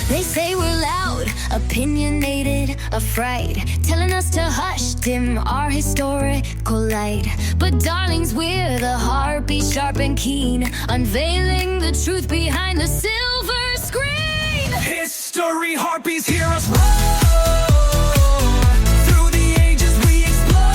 They say we're loud, opinionated, afraid, telling us to hush, dim our historical light. But darlings, we're the heartbeat, sharp and keen, unveiling the truth behind the silver screen. History harpies hear us roar. Through the ages we explore.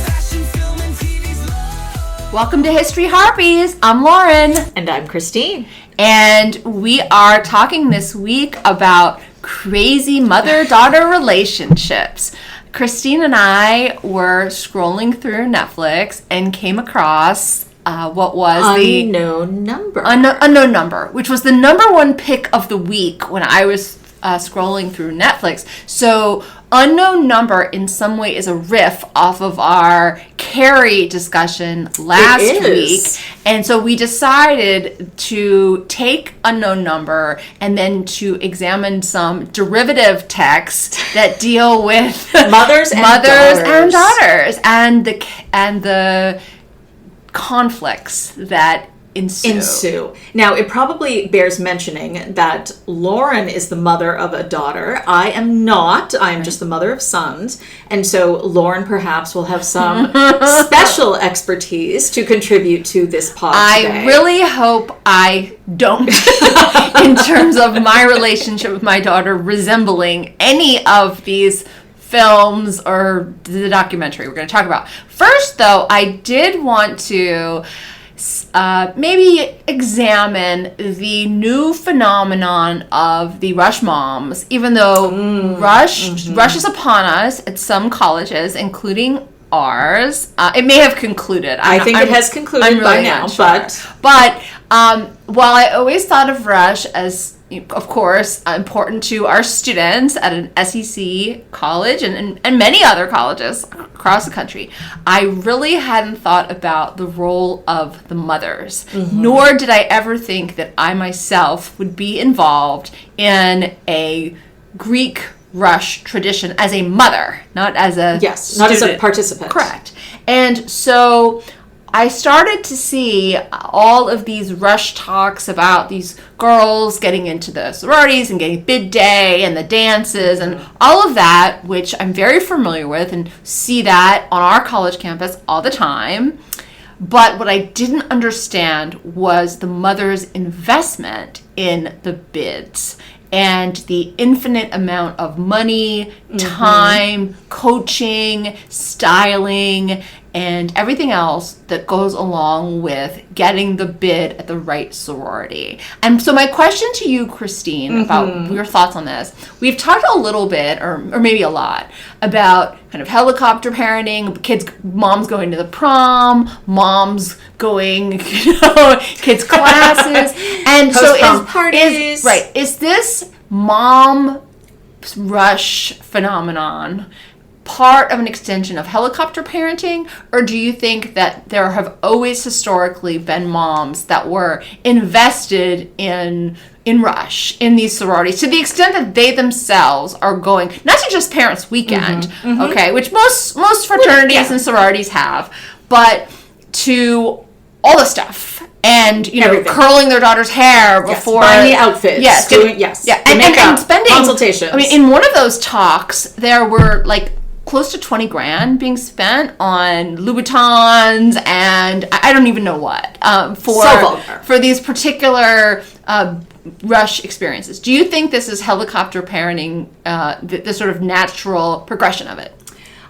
Fashion, film, and TV's lore. Welcome to History Harpies. I'm Lauren. And I'm Christine. And we are talking this week about crazy mother-daughter relationships. Christine and I were scrolling through Netflix and came across what was the Unknown Number. Unknown Number, which was the number one pick of the week when I was scrolling through Netflix. So Unknown Number in some way is a riff off of our Carrie discussion last week. And so we decided to take Unknown Number and then to examine some derivative texts that deal with mothers and daughters and the conflicts that ensue. Now, it probably bears mentioning that Lauren is the mother of a daughter. I am not. I am just the mother of sons. And so Lauren perhaps will have some special expertise to contribute to this pod today. I really hope I don't, in terms of my relationship with my daughter resembling any of these films or the documentary we're going to talk about. First, though, I did want to maybe examine the new phenomenon of the rush moms, even though rush is upon us at some colleges, including ours. It may have concluded. I think it has concluded really by now, sure. But while I always thought of rush as, of course, important to our students at an SEC college and many other colleges across the country, I really hadn't thought about the role of the mothers. Nor did I ever think that I myself would be involved in a Greek rush tradition as a mother, not as a student. Not as a participant. Correct. And so I started to see all of these rush talks about these girls getting into the sororities and getting bid day and the dances and all of that, which I'm very familiar with and see that on our college campus all the time. But what I didn't understand was the mother's investment in the bids and the infinite amount of money, time, coaching, styling, and everything else that goes along with getting the bid at the right sorority. And so my question to you, Christine, about your thoughts on this, we've talked a little bit, or maybe a lot, about kind of helicopter parenting, moms going to the prom, moms going, kids' classes. And so parties. Is this mom rush phenomenon part of an extension of helicopter parenting, or do you think that there have always historically been moms that were invested in rush, in these sororities, to the extent that they themselves are going, not to just Parents' Weekend, okay, which most fraternities and sororities have, but to all the stuff. And, curling their daughter's hair before. Buying the outfits. And spending. Consultations. I mean, in one of those talks, there were close to $20,000 being spent on Louboutins and I don't even know what for these particular rush experiences. Do you think this is helicopter parenting, the sort of natural progression of it?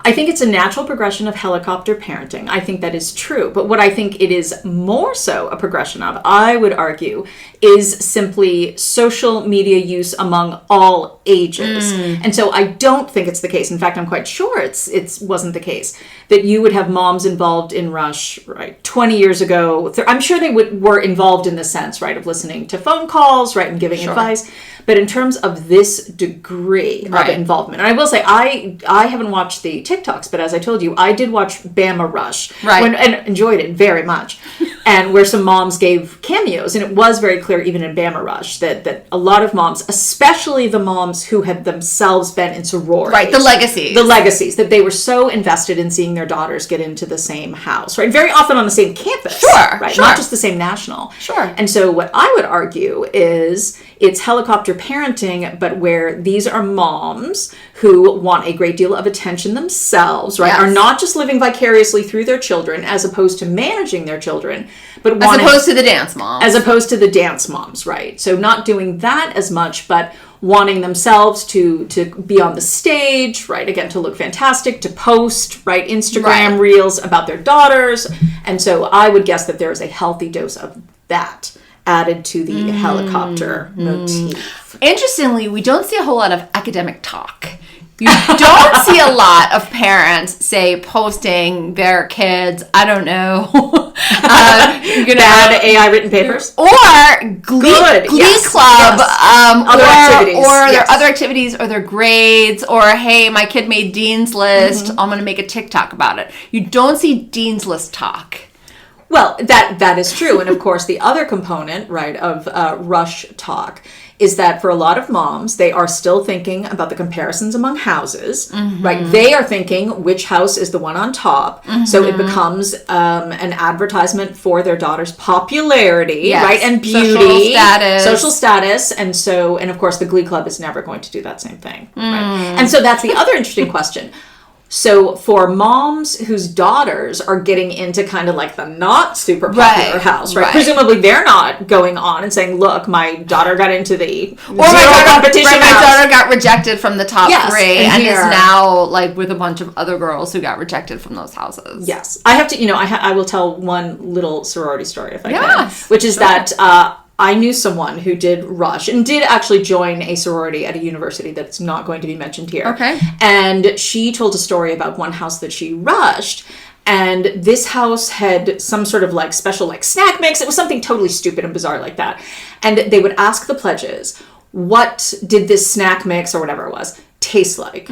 I think it's a natural progression of helicopter parenting. I think that is true. But what I think it is more so a progression of, I would argue, is simply social media use among all ages. And so I don't think it's the case. In fact, I'm quite sure it wasn't the case that you would have moms involved in rush, 20 years ago. I'm sure they were involved in the sense, of listening to phone calls, and giving advice. But in terms of this degree of involvement, and I will say, I haven't watched the TikToks, but as I told you, I did watch Bama Rush. Right. And enjoyed it very much. And where some moms gave cameos, and it was very clear even in Bama Rush that a lot of moms, especially the moms who had themselves been in sororities. Right, the legacies, that they were so invested in seeing their daughters get into the same house, right? Very often on the same campus. Sure, right? sure. Not just the same national. Sure. And so what I would argue is it's helicopter parenting, but where these are moms who want a great deal of attention themselves, right? Yes. Are not just living vicariously through their children as opposed to managing their children, but as opposed to the dance moms. As opposed to the dance moms, right? So not doing that as much, but wanting themselves to be on the stage, right? Again, to look fantastic, to post, right? Instagram reels about their daughters. And so I would guess that there is a healthy dose of that added to the helicopter motif. Interestingly, we don't see a whole lot of academic talk. You don't see a lot of parents, say, posting their kids, I don't know, Bad AI written papers. Or Glee Club, Other activities. Or their other activities, or their grades, or hey, my kid made Dean's List, I'm going to make a TikTok about it. You don't see Dean's List talk. Well, that is true. And of course, the other component, right, of rush talk is that for a lot of moms, they are still thinking about the comparisons among houses, right? They are thinking which house is the one on top. So it becomes an advertisement for their daughter's popularity, right? And beauty, social status. And so, and of course, the Glee Club is never going to do that same thing, right? And so that's the other interesting question. So for moms whose daughters are getting into kind of like the not super popular house, right? Presumably they're not going on and saying, look, my daughter got into the competition my daughter got rejected from the top 3 and here, is now like with a bunch of other girls who got rejected from those houses. Yes. I have to, I will tell one little sorority story if I can, which is that I knew someone who did rush and did actually join a sorority at a university that's not going to be mentioned here. Okay. And she told a story about one house that she rushed. And this house had some sort of like special like snack mix. It was something totally stupid and bizarre like that. And they would ask the pledges, what did this snack mix or whatever it was taste like?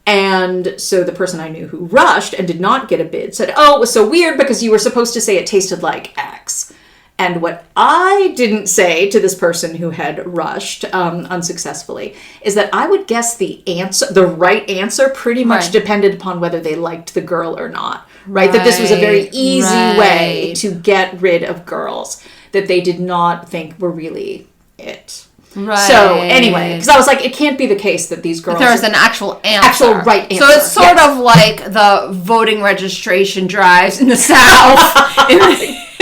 And so the person I knew who rushed and did not get a bid said, oh, it was so weird because you were supposed to say it tasted like X. And what I didn't say to this person who had rushed unsuccessfully is that I would guess the right answer pretty much depended upon whether they liked the girl or not, right? That this was a very easy way to get rid of girls that they did not think were really it. Right. So anyway, because I was like, it can't be the case that these girls... There's an actual answer. Actual right answer. So it's sort of like the voting registration drives in the South.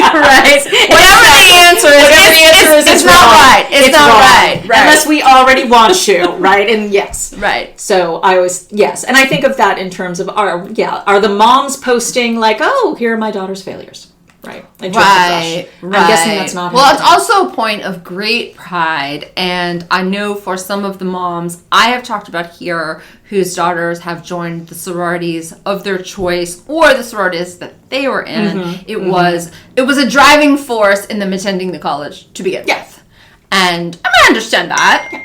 Right. Whatever the answer is, it's not right. It's not wrong. right. Unless we already want you, right? And yes. Right. So I always, and I think of that in terms of are the moms posting like, oh, here are my daughter's failures. Right. Right. I'm guessing that's not Well, it's also a point of great pride. And I know for some of the moms I have talked about here whose daughters have joined the sororities of their choice or the sororities that they were in, it was a driving force in them attending the college to begin with. And I understand that.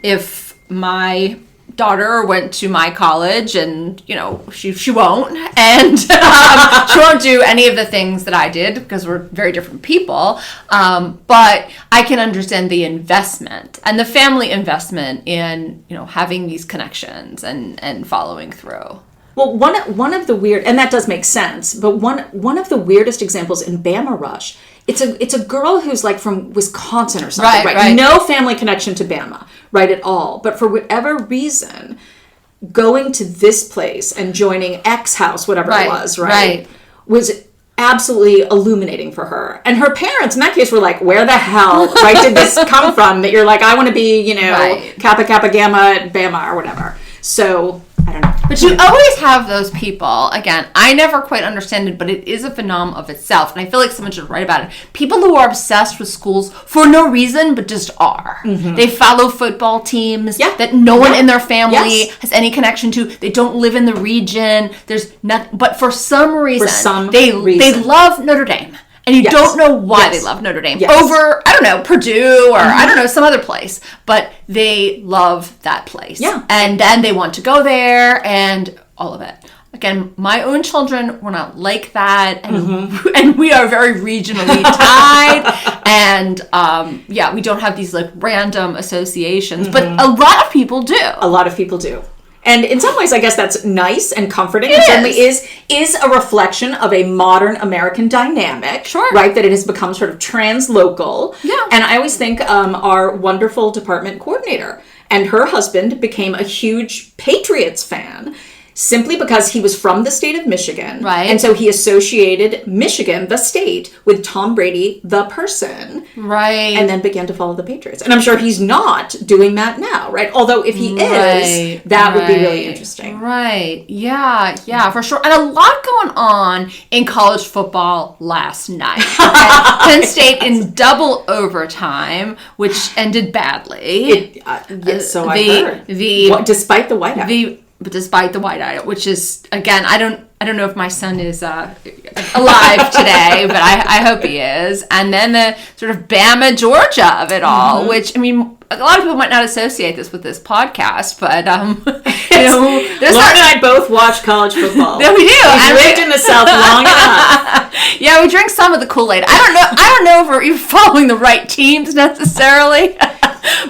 If my daughter went to my college and she won't and she won't do any of the things that I did because we're very different people, but I can understand the investment and the family investment in having these connections and following through. Well, one of the weird, and that does make sense, but one of the weirdest examples in Bama Rush, it's a girl who's like from Wisconsin or something, right? No family connection to Bama, right, at all. But for whatever reason, going to this place and joining X house, whatever it was, was absolutely illuminating for her. And her parents, in that case, were like, where the hell, did this come from? That you're like, I want to be, Kappa Kappa Gamma at Bama or whatever. So... I don't know. But you always have those people, again, I never quite understand it, but it is a phenomenon of itself, and I feel like someone should write about it. People who are obsessed with schools for no reason, but just are. They follow football teams that no one in their family has any connection to. They don't live in the region. There's nothing, but for some reason, they love Notre Dame. And you Yes. don't know why Yes. they love Notre Dame Yes. over, I don't know, Purdue or I don't know, some other place. But they love that place. Yeah. And then they want to go there and all of it. Again, my own children were not like that, and we are very regionally tied, and we don't have these like random associations, but a lot of people do. A lot of people do. And in some ways, I guess that's nice and comforting. It It certainly is a reflection of a modern American dynamic, Sure. right? That it has become sort of translocal. Yeah. And I always think our wonderful department coordinator and her husband became a huge Patriots fan simply because he was from the state of Michigan. Right. And so he associated Michigan, the state, with Tom Brady, the person. Right. And then began to follow the Patriots. And I'm sure he's not doing that now, right? Although if he is, that would be really interesting. Right. Yeah, for sure. And a lot going on in college football last night. Okay? Penn State in double overtime, which ended badly. Yes, so I heard. Despite the whiteout. But despite the whiteout, which is, again, I don't know if my son is alive today, but I hope he is. And then the sort of Bama, Georgia of it all, which, I mean, a lot of people might not associate this with this podcast, but, there's Lauren and I both watch college football. Yeah, we do. We've lived in the South long enough. Yeah, we drink some of the Kool-Aid. I don't know if we're even following the right teams necessarily.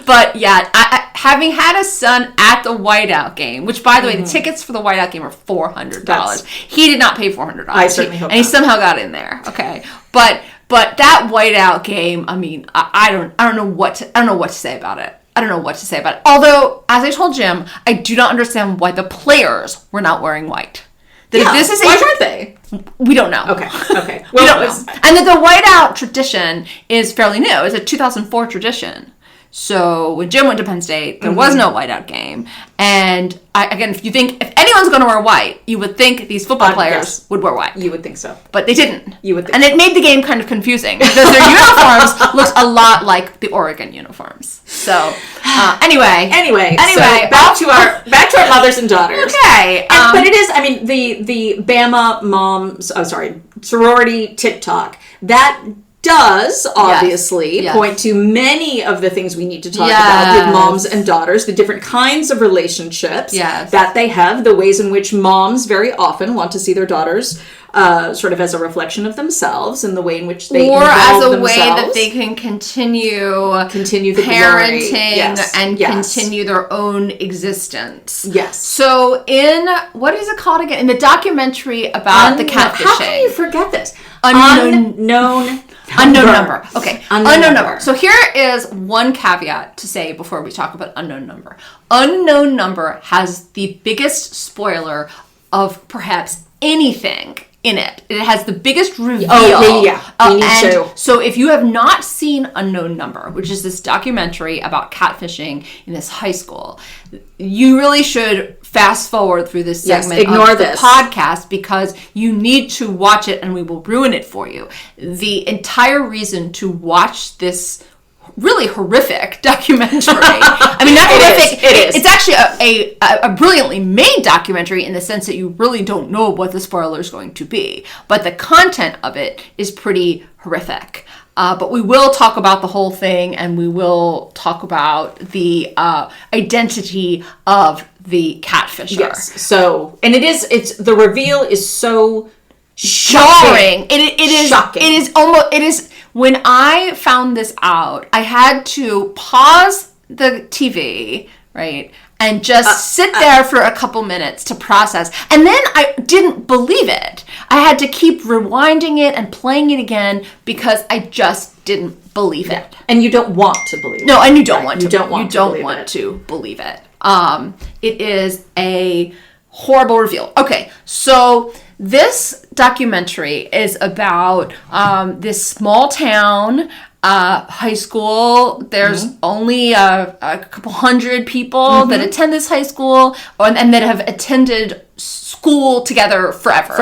But yeah, having had a son at the whiteout game, which by the way, the tickets for the whiteout game are $400. He did not pay $400. I certainly hope and he not. somehow got in there. Okay, but that whiteout game, I mean, I don't know what to say about it. I don't know what to say about it. Although, as I told Jim, I do not understand why the players were not wearing white. If this is why weren't they? We don't know. Okay. We don't know. And that the whiteout tradition is fairly new. It's a 2004 tradition. So when Jim went to Penn State, there was no whiteout game. And again, if anyone's going to wear white, you would think these football players would wear white. You would think so. But they didn't. You would think And it made the game kind of confusing because their uniforms looked a lot like the Oregon uniforms. So anyway, so back to our mothers and daughters. Okay. But it is, I mean, the Bama moms, sorority TikTok, that does obviously point to many of the things we need to talk about with moms and daughters, the different kinds of relationships that they have, the ways in which moms very often want to see their daughters sort of as a reflection of themselves, and the way in which they or involve as a themselves. way that they can continue the parenting and continue their own existence. Yes. So in, what is it called again? In the documentary about the catfishing. How can you forget this? Unknown number. Okay. Unknown number. So here is one caveat to say before we talk about unknown number. Unknown number has the biggest spoiler of perhaps anything in it. It has the biggest reveal. Oh, yeah. We need to. So if you have not seen Unknown Number, which is this documentary about catfishing in this high school, you really should fast forward through this segment of the podcast because you need to watch it and we will ruin it for you. The entire reason to watch this really horrific documentary. I mean, not horrific. It is. It's actually a brilliantly made documentary in the sense that you really don't know what the spoiler is going to be. But the content of it is pretty horrific. But we will talk about the whole thing, and we will talk about the identity of the catfisher. Yes. So, and it's the reveal is so jarring. It is shocking. It is when I found this out, I had to pause the TV, right? And just sit there for a couple minutes to process. And then I didn't believe it. I had to keep rewinding it and playing it again because I just didn't believe it. And you don't want to believe it. No, and you don't want to. You don't want to believe it. It is a horrible reveal. Okay, so this documentary is about this small town high school. There's only a couple hundred people that attend this high school and that have attended school together forever.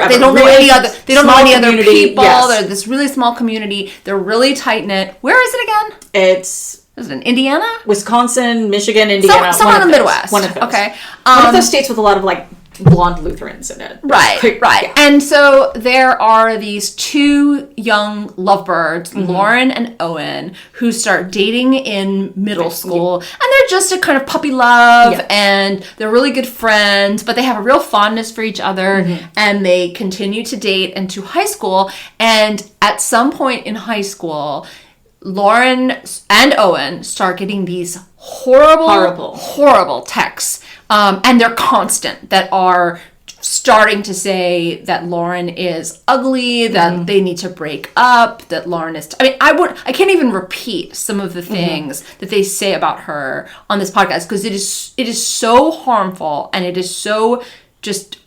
They don't know any other. They don't know any other people. Yes. They're this really small community. They're really tight knit. Where is it again? Is it in Indiana? Wisconsin, Michigan, Indiana. Somewhere in the Midwest. One of those. Okay. One of those states with a lot of like blonde Lutherans in it. Right. Yeah. And so there are these two young lovebirds, Lauren and Owen, who start dating in middle school. And they're just a kind of puppy love, and they're really good friends, but they have a real fondness for each other, and they continue to date into high school. And at some point in high school, Lauren and Owen start getting these horrible texts. And they're constant, that are starting to say that Lauren is ugly, that they need to break up, that Lauren is... I can't even repeat some of the things that they say about her on this podcast, because it is so harmful, and it is so just...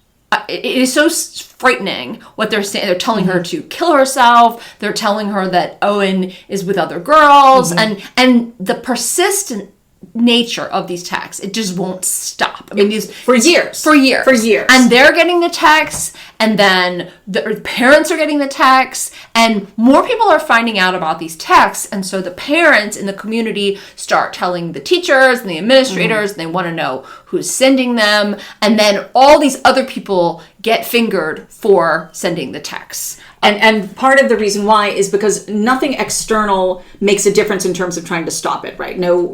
it is so frightening what they're saying. They're telling her to kill herself. They're telling her that Owen is with other girls, and the persistent nature of these texts, it just won't stop. These for years, and they're getting the texts, and then the parents are getting the texts, and more people are finding out about these texts, and so the parents in the community start telling the teachers and the administrators, and they want to know who's sending them, and then all these other people get fingered for sending the texts. And part of the reason why is because nothing external makes a difference in terms of trying to stop it, right? No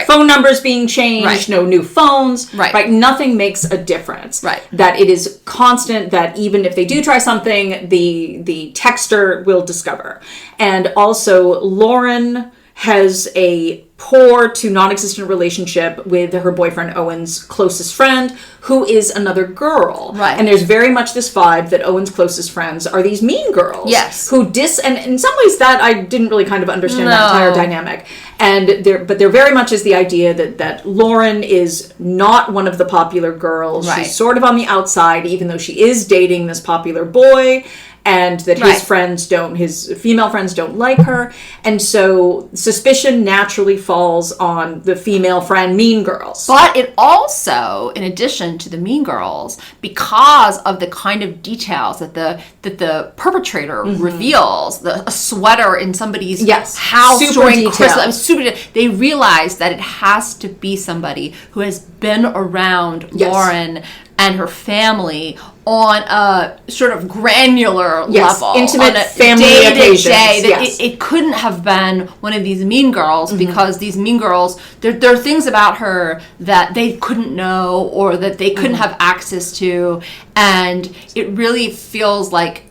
phone numbers being changed, no new phones, right? Nothing makes a difference. Right. That it is constant, that even if they do try something, the texter will discover. And also, Lauren has a poor to non-existent relationship with her boyfriend Owen's closest friend, who is another girl. Right. And there's very much this vibe that Owen's closest friends are these mean girls. Yes. Who and in some ways that I didn't really kind of understand that entire dynamic. And there very much is the idea that Lauren is not one of the popular girls. Right. She's sort of on the outside, even though she is dating this popular boy. And that his female friends don't like her. And so suspicion naturally falls on the female friend mean girls. But it also, in addition to the mean girls, because of the kind of details that the perpetrator reveals, a sweater in somebody's house during Christmas, they realize that it has to be somebody who has been around Lauren and her family on a sort of granular level, intimate on a family occasions. It couldn't have been one of these mean girls, because these mean girls, there are things about her that they couldn't know, or that they couldn't have access to, and it really feels like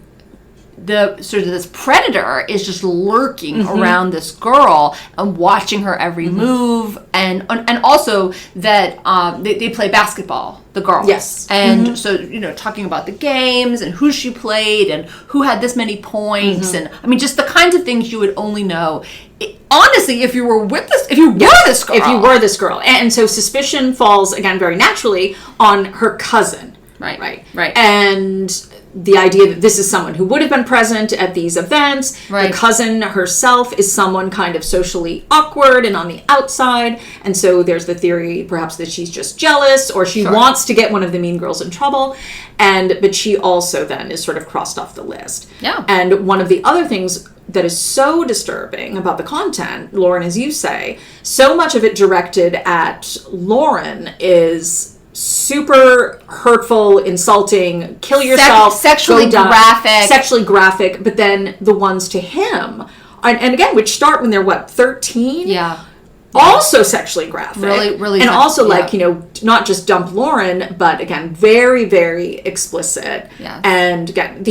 the sort of this predator is just lurking around this girl and watching her every move, and also that they play basketball, the girls. Yes. And so, talking about the games and who she played and who had this many points, and just the kinds of things you would only know, honestly, if you were this girl. And so suspicion falls, again, very naturally on her cousin. Right. And the idea that this is someone who would have been present at these events. Right. The cousin herself is someone kind of socially awkward and on the outside. And so there's the theory perhaps that she's just jealous, or she wants to get one of the mean girls in trouble. But she also then is sort of crossed off the list. Yeah. And one of the other things that is so disturbing about the content, Lauren, as you say, so much of it directed at Lauren is super hurtful, insulting, kill yourself, sexually graphic, but then the ones to him, and again, which start when they're 13? Yeah. Also sexually graphic. Really. And also not just dump Lauren, but again, very, very explicit. Yeah. And again,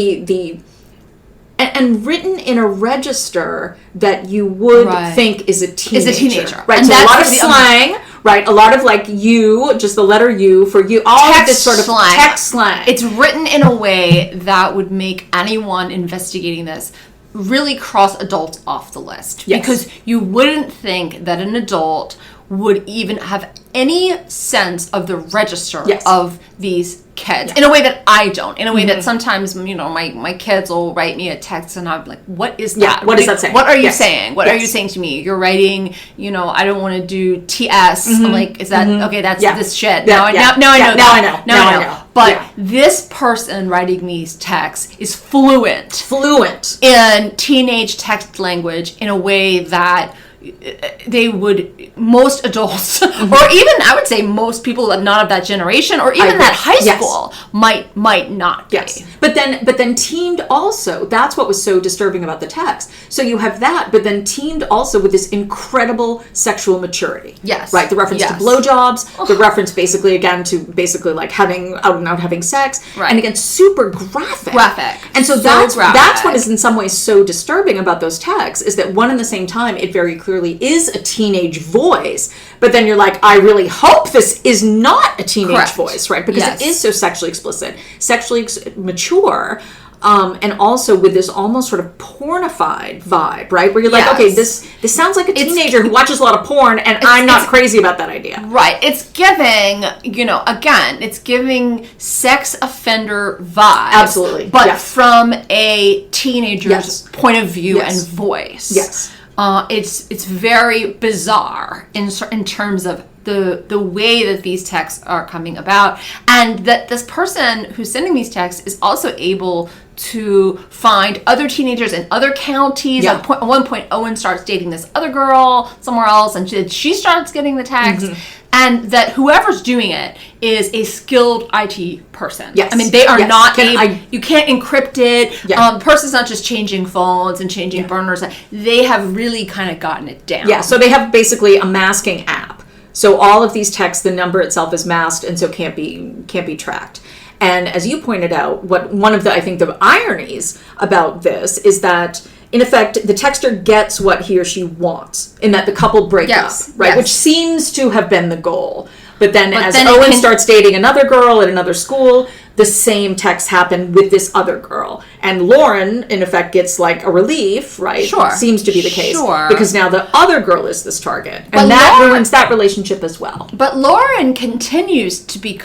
and written in a register that you would think is a teenager. Right. And so a lot of slang. Right, a lot of you, just the letter U for you, all of this sort of text slang. It's written in a way that would make anyone investigating this really cross adults off the list. Yes. Because you wouldn't think that an adult would even have any sense of the register of these kids in a way that I don't. In a way that sometimes, my kids will write me a text and I'm like, what is that? What does that say? What are you saying? What are you saying to me? You're writing, I don't want to do TS. I'm like, is that, okay, that's this shit. Now I know. But this person writing these texts is fluent in in teenage text language in a way that most adults, or even I would say most people that not of that generation, or even that high school might not be. Yes. But then teamed also, that's what was so disturbing about the text. So you have that, but then teamed also with this incredible sexual maturity. Yes. Right? The reference to blowjobs, the reference basically again to basically like having out and out having sex. Right. And again, super graphic. And so, So that's graphic. what is in some ways so disturbing about those texts, is that one and the same time it very clearly is a teenage voice, but then you're like, I really hope this is not a teenage voice, right? Because it is so sexually explicit, sexually mature, and also with this almost sort of pornified vibe, right? Where you're like, okay, this sounds like a teenager who watches a lot of porn, and I'm not crazy about that idea. Right. It's giving, again, it's giving sex offender vibes. Absolutely. But from a teenager's point of view and voice. Yes. It's very bizarre in terms of the way that these texts are coming about, and that this person who's sending these texts is also able to find other teenagers in other counties. At one point, Owen starts dating this other girl somewhere else, and she starts getting the text. And that whoever's doing it is a skilled IT person. Yes. I mean, they are not you can't encrypt it. The person's not just changing phones and changing burners. They have really kind of gotten it down. Yeah, so they have basically a masking app. So all of these texts, the number itself is masked, and so can't be tracked. And as you pointed out, one of the, I think, the ironies about this is that, in effect, the texter gets what he or she wants, in that the couple break up, right? Which seems to have been the goal. But then as Owen starts dating another girl at another school, the same texts happen with this other girl. And Lauren, in effect, gets like a relief, right? Sure. Seems to be the case. Sure. Because now the other girl is this target. And But that Lauren, ruins that relationship as well. But Lauren continues to be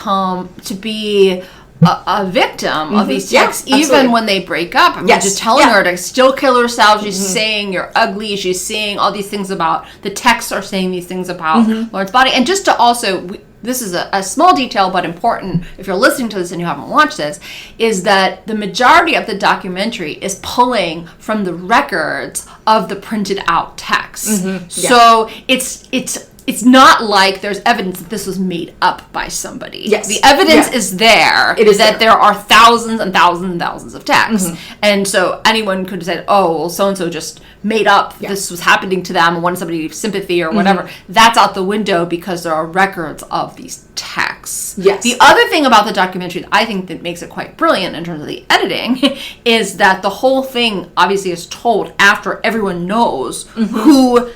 a victim of these texts, even when they break up. I mean, just telling her to still kill herself. She's saying you're ugly. She's saying all these things about, the texts are saying these things about Lauren's body. And just to also, this is a small detail but important if you're listening to this and you haven't watched this, is that the majority of the documentary is pulling from the records of the printed out text. So it's not like there's evidence that this was made up by somebody. Yes. The evidence is there. It is that there are thousands and thousands and thousands of texts. And so anyone could have said, oh, well, so-and-so just made up this was happening to them and wanted somebody's sympathy or whatever. That's out the window because there are records of these texts. Yes. The other thing about the documentary that I think that makes it quite brilliant in terms of the editing is that the whole thing obviously is told after everyone knows who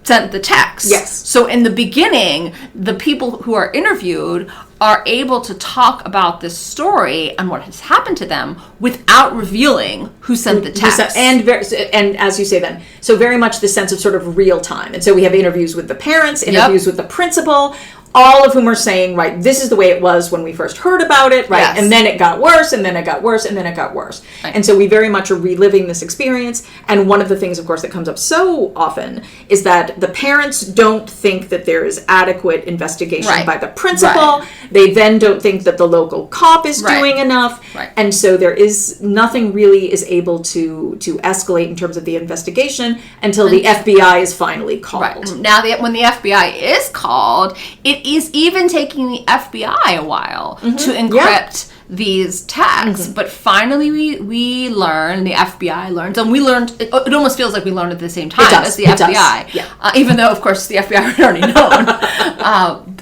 sent the text. Yes. So in the beginning, the people who are interviewed are able to talk about this story and what has happened to them without revealing who sent the text. And as you say then, so very much the sense of sort of real time. And so we have interviews with the parents, interviews with the principal, all of whom are saying, right, this is the way it was when we first heard about it, right? And then it got worse, and then it got worse, and then it got worse. Right. And so we very much are reliving this experience. And one of the things, of course, that comes up so often is that the parents don't think that there is adequate investigation by the principal. They then don't think that the local cop is doing enough. And so there is nothing really is able to escalate in terms of the investigation until the FBI is finally called. Now, when the FBI is called, it is even taking the FBI a while to encrypt these texts. But finally we learn, the FBI learns, and we learned, it almost feels like we learned at the same time as the FBI. Even though, of course, the FBI had already known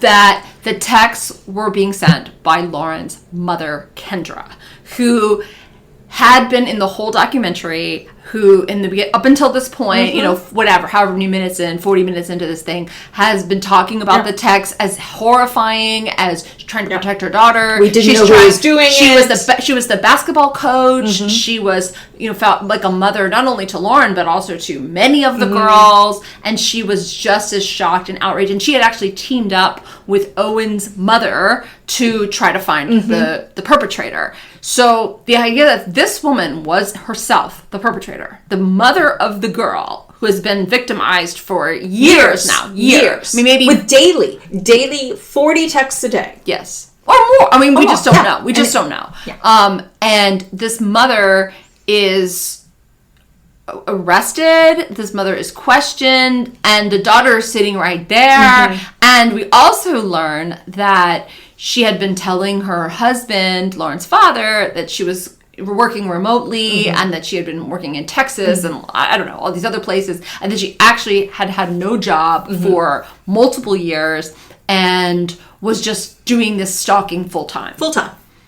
that the texts were being sent by Lauren's mother, Kendra, who had been in the whole documentary, who up until this point, however many minutes in, 40 minutes into this thing, has been talking about the text as horrifying, as trying to protect her daughter. We didn't know who was doing it. She was the basketball coach. She was, felt like a mother not only to Lauren but also to many of the girls, and she was just as shocked and outraged. And she had actually teamed up with Owen's mother to try to find the perpetrator. So the idea that this woman was herself the perpetrator, the mother of the girl who has been victimized for years now. I mean, maybe with daily 40 texts a day. Yes. Or more. I mean, we just don't know. We just don't know. And this mother is arrested. This mother is questioned, and the daughter is sitting right there. And we also learn that she had been telling her husband, Lauren's father, that she was working remotely and that she had been working in Texas and I don't know, all these other places, and that she actually had no job for multiple years and was just doing this stalking full time.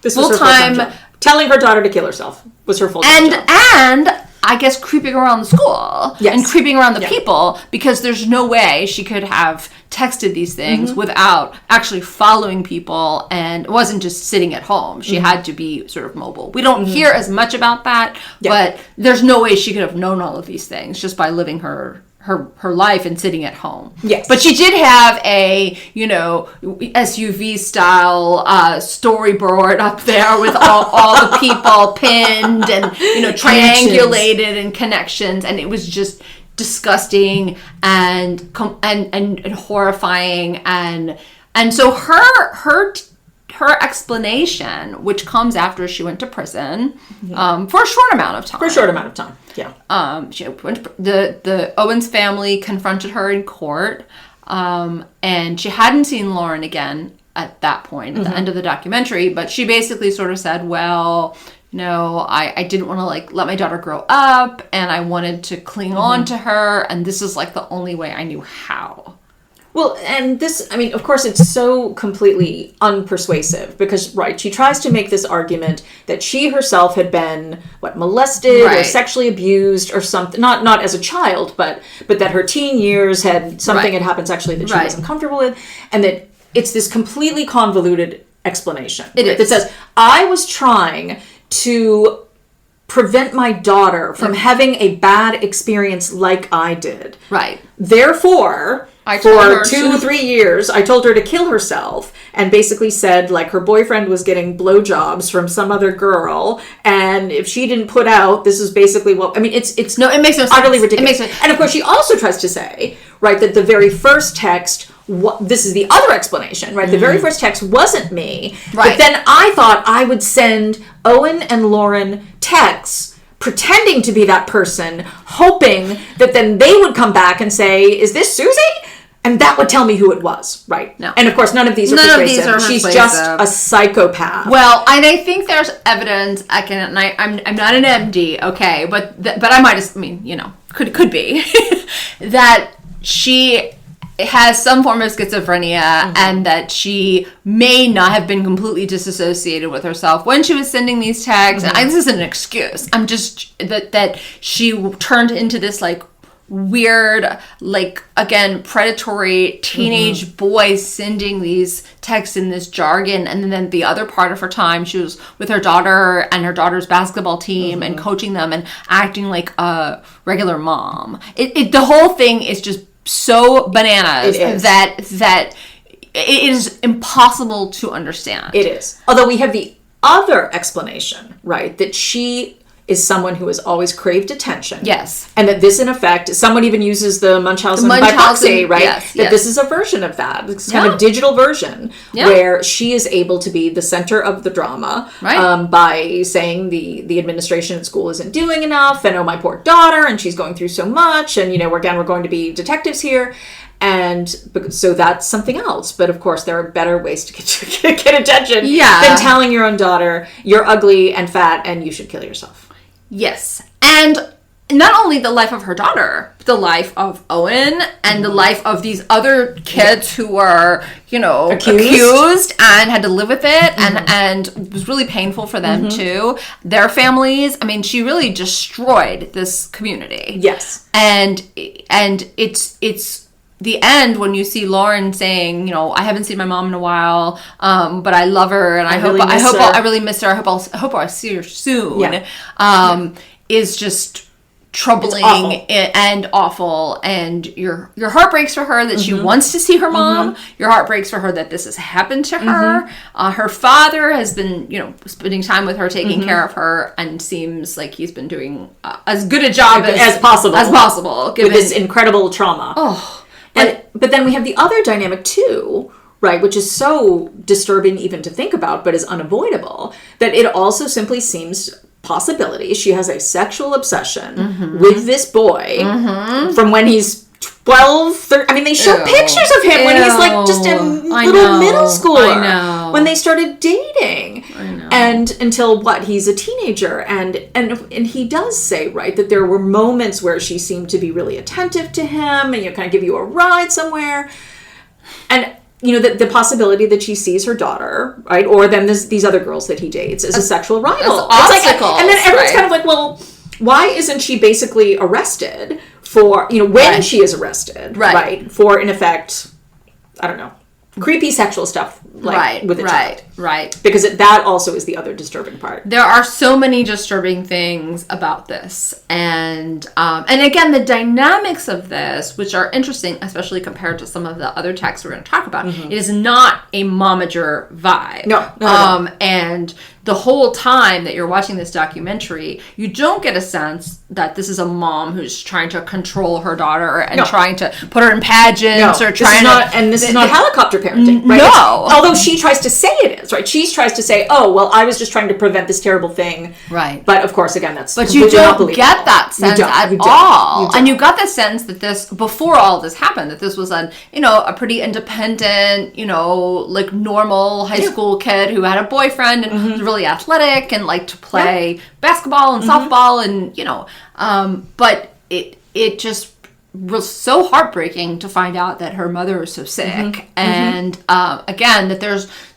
This was her full-time job. Telling her daughter to kill herself was her full-time job. And I guess creeping around the school and creeping around the people, because there's no way she could have texted these things without actually following people, and it wasn't just sitting at home. She had to be sort of mobile. We don't hear as much about that, but there's no way she could have known all of these things just by living her life and sitting at home. Yes. But she did have a, SUV style storyboard up there with all the people pinned and, triangulated and connections. And it was just disgusting and horrifying. And so her explanation, which comes after she went to prison for a short amount of time. Yeah. She went the Owens family confronted her in court, and she hadn't seen Lauren again at that point, at the end of the documentary, but she basically sort of said, well, I didn't want to let my daughter grow up, and I wanted to cling on to her, and this is the only way I knew how. Well, and this, of course, it's so completely unpersuasive because, she tries to make this argument that she herself had been, molested or sexually abused or something, not as a child, but that her teen years had something had happened sexually that she wasn't comfortable with, and that it's this completely convoluted explanation. That says, I was trying to prevent my daughter from having a bad experience like I did. Right. Therefore, for 2-3 years, I told her to kill herself and basically said, her boyfriend was getting blowjobs from some other girl, and if she didn't put out, this is basically what... it makes no sense. Utterly ridiculous. It makes sense. And of course, she also tries to say, that the very first text... this is the other explanation, right? The very first text wasn't me. Right. But then I thought I would send Owen and Lauren texts pretending to be that person, hoping that then they would come back and say, is this Susie? And that would tell me who it was, right? No. And of course, none of these are persuasive. She's just a psychopath. Well, and I think there's evidence. I'm not an MD, okay, but I might have. Could be that she has some form of schizophrenia and that she may not have been completely disassociated with herself when she was sending these texts. And this isn't an excuse. I'm just that she turned into this weird, again, predatory teenage boy sending these texts in this jargon, and then the other part of her time she was with her daughter and her daughter's basketball team and coaching them and acting like a regular mom. The whole thing is just so bananas that it is impossible to understand. It is. Although we have the other explanation, right, that she is someone who has always craved attention. Yes. And that this, in effect, someone even uses the Munchausen by proxy, right? Yes, that this is a version of that. This kind of digital version where she is able to be the center of the drama by saying the administration at school isn't doing enough, and my poor daughter, and she's going through so much, and, we're going to be detectives here. And so that's something else. But of course, there are better ways to get attention than telling your own daughter, you're ugly and fat and you should kill yourself. Yes. And not only the life of her daughter, but the life of Owen and the life of these other kids who were, accused and had to live with it and it was really painful for them too. Their families, she really destroyed this community. Yes. And it's the end when you see Lauren saying, I haven't seen my mom in a while, but I love her, and I really miss her. I hope I'll see her soon. Yeah. Is just troubling and awful, and your heart breaks for her that she wants to see her mom. Your heart breaks for her that this has happened to her. Her father has been, spending time with her, taking care of her, and seems like he's been doing as good a job as possible, given with this incredible trauma. But then we have the other dynamic too, right, which is so disturbing even to think about, but is unavoidable, that it also simply seems possibility she has a sexual obsession with this boy from when he's 12, 13. I mean, they show pictures of him when he's like just a little middle schooler. I know. When they started dating. I know. And until he's a teenager. And he does say, right, that there were moments where she seemed to be really attentive to him and, kind of give you a ride somewhere. And, the possibility that she sees her daughter, right, or then these other girls that he dates as a sexual rival. And then everyone's kind of like, well, why isn't she basically arrested for, when she is arrested, right, for, in effect, I don't know, creepy sexual stuff, with a child. Right. Because that also is the other disturbing part. There are so many disturbing things about this. And again, the dynamics of this, which are interesting, especially compared to some of the other texts we're going to talk about, it is not a momager vibe. No. And the whole time that you're watching this documentary, you don't get a sense that this is a mom who's trying to control her daughter and trying to put her in pageants or trying this is not helicopter parenting, right? No. Although she tries to say it is, right? She tries to say, oh, well, I was just trying to prevent this terrible thing. Right. But of course, again, that's But you don't get that sense at all. You and you got the sense that this, before all this happened, that this was a pretty independent, like normal high school kid who had a boyfriend and was really athletic and liked to play basketball and softball and, but it just was so heartbreaking to find out that her mother is so sick. And again, that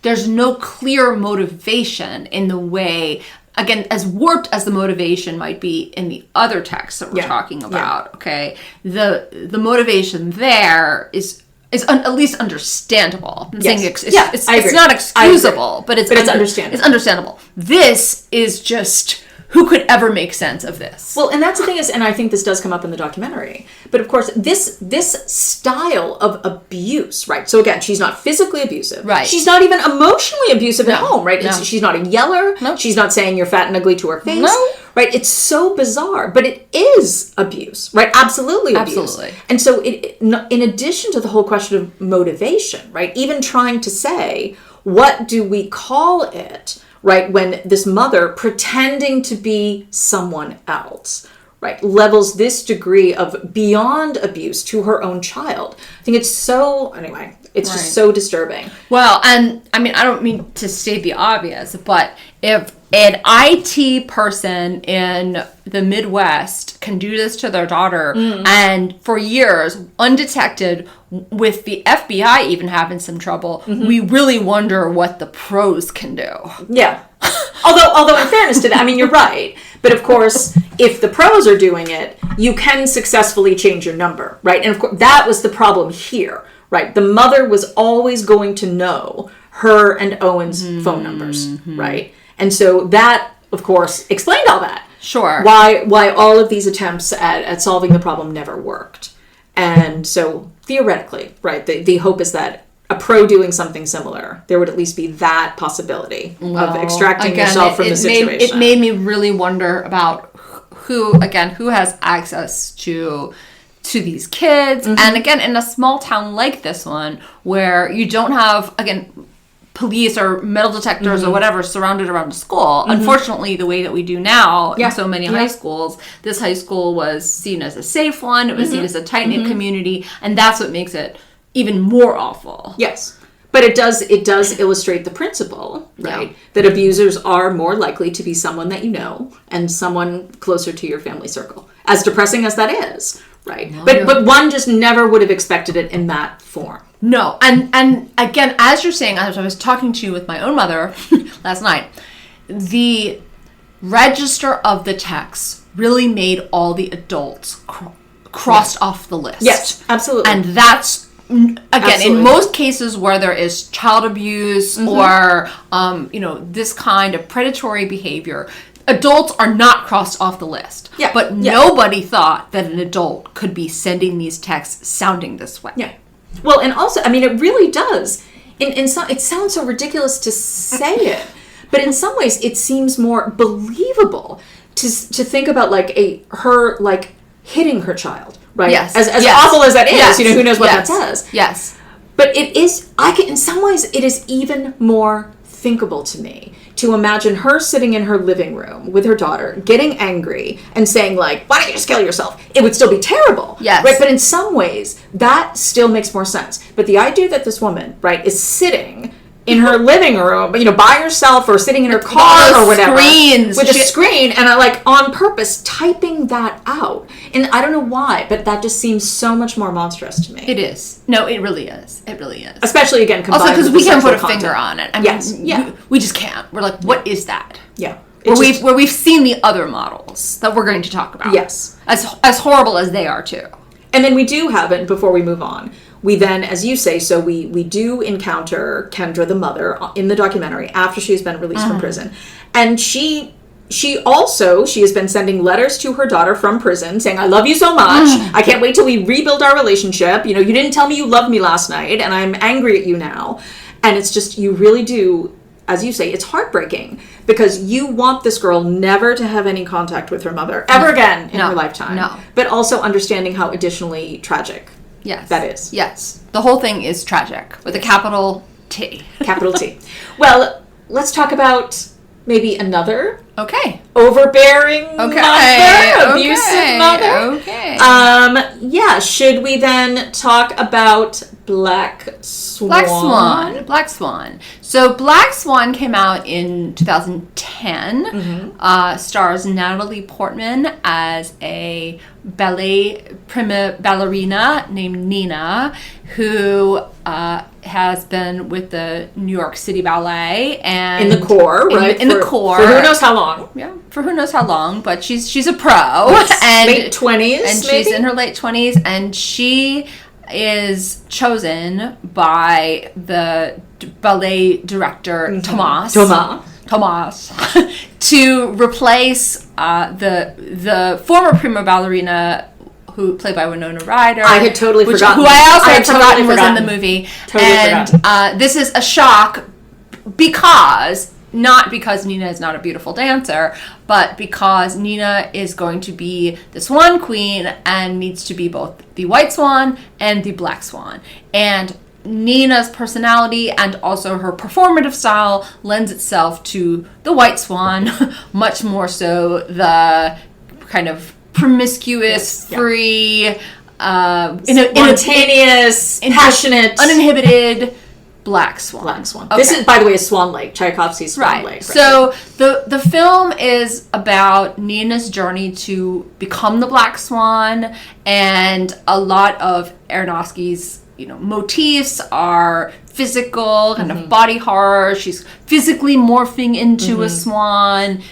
there's no clear motivation in the way, again, as warped as the motivation might be in the other texts that we're talking about, okay? The motivation there is at least understandable. I'm saying it's not excusable, but it's understandable. It's understandable. This is just, who could ever make sense of this? Well, and that's the thing is, and I think this does come up in the documentary, but of course, this style of abuse, right? So again, she's not physically abusive. Right. She's not even emotionally abusive at home, right? No. She's not a yeller. No. She's not saying you're fat and ugly to her face. No. Right? It's so bizarre, but it is abuse, right? Absolutely abuse. Absolutely. And so in addition to the whole question of motivation, right? Even trying to say, what do we call it? Right, when this mother pretending to be someone else, right, levels this degree of beyond abuse to her own child. I think it's so, anyway, it's just so disturbing. Well, and I mean, I don't mean to state the obvious, but if an IT person in the Midwest can do this to their daughter and for years, undetected, with the FBI even having some trouble, we really wonder what the pros can do. Yeah. Although in fairness to that, I mean, you're right. But of course, if the pros are doing it, you can successfully change your number, right? And of course, that was the problem here, right? The mother was always going to know her and Owen's phone numbers, right? And so that, of course, explained all that. Sure. Why all of these attempts at solving the problem never worked. And so theoretically, right, the hope is that a pro doing something similar, there would at least be that possibility of extracting yourself from the situation. It made me really wonder about who has access to these kids. And again, in a small town like this one, where you don't have, again, police or metal detectors or whatever surrounded around a school. Unfortunately, the way that we do now in so many high schools, this high school was seen as a safe one. It was seen as a tight-knit community. And that's what makes it even more awful. Yes. But it does illustrate the principle, right? That abusers are more likely to be someone that you know and someone closer to your family circle. As depressing as that is, right? But one just never would have expected it in that form. No, and again, as you're saying, as I was talking to you with my own mother last night, the register of the texts really made all the adults crossed off the list. Yes, absolutely. And that's, again, in most cases where there is child abuse or, this kind of predatory behavior, adults are not crossed off the list. Yeah. But nobody thought that an adult could be sending these texts sounding this way. Yeah. Well, and also, I mean, it really does. In some, it sounds so ridiculous to say it, but in some ways, it seems more believable to think about her hitting her child, right? Yes. As awful as that is, Yes. Who knows what that says? Yes. But it is. In some ways, it is even more thinkable to me to imagine her sitting in her living room with her daughter, getting angry and saying like, why don't you just kill yourself? It would still be terrible. Yes. Right? But in some ways, that still makes more sense. But the idea that this woman, right, is sitting in her living room, by herself or sitting in her car or whatever. Screens. With a screen and on purpose typing that out. And I don't know why, but that just seems so much more monstrous to me. It is. No, it really is. It really is. Especially again combined also, because with we can't put a sexual finger content. on it. I mean, Yes. Yeah. We just can't. We're like, what is that? Yeah. Where we've seen the other models that we're going to talk about. Yes. As horrible as they are too. And then we do have it, before we move on, we then, as you say, so we do encounter Kendra, the mother, in the documentary after she's been released from prison. And she has been sending letters to her daughter from prison saying, I love you so much. I can't wait till we rebuild our relationship. You didn't tell me you loved me last night and I'm angry at you now. And it's just, you really do, as you say, it's heartbreaking because you want this girl never to have any contact with her mother ever again in her lifetime. No. But also understanding how additionally tragic that is. Yes. The whole thing is tragic with a capital T. Capital T. Well, let's talk about maybe another overbearing mother, abusive mother. Okay. Should we then talk about Black Swan? Black Swan. So Black Swan came out in 2010. Stars Natalie Portman as a ballet prima ballerina named Nina, who has been with the New York City Ballet and in the corps, right? In the corps for who knows how long. Yeah, for who knows how long, but she's a pro and late 20s, and maybe? She's in her late 20s, and she is chosen by the ballet director Thomas to replace the former prima ballerina who played by Winona Ryder. I had totally forgotten. Who I also had totally forgotten was in the movie. Totally and this is a shock because, not because Nina is not a beautiful dancer, but because Nina is going to be the Swan Queen and needs to be both the White Swan and the Black Swan. And Nina's personality and also her performative style lends itself to the White Swan, much more so the kind of promiscuous, free, spontaneous, passionate, uninhibited Black Swan. Black Swan. Okay. This is, by the way, Swan Lake, Tchaikovsky's Swan Lake. Right? So the film is about Nina's journey to become the Black Swan, and a lot of Aronofsky's motifs are physical, kind of body horror. She's physically morphing into a swan,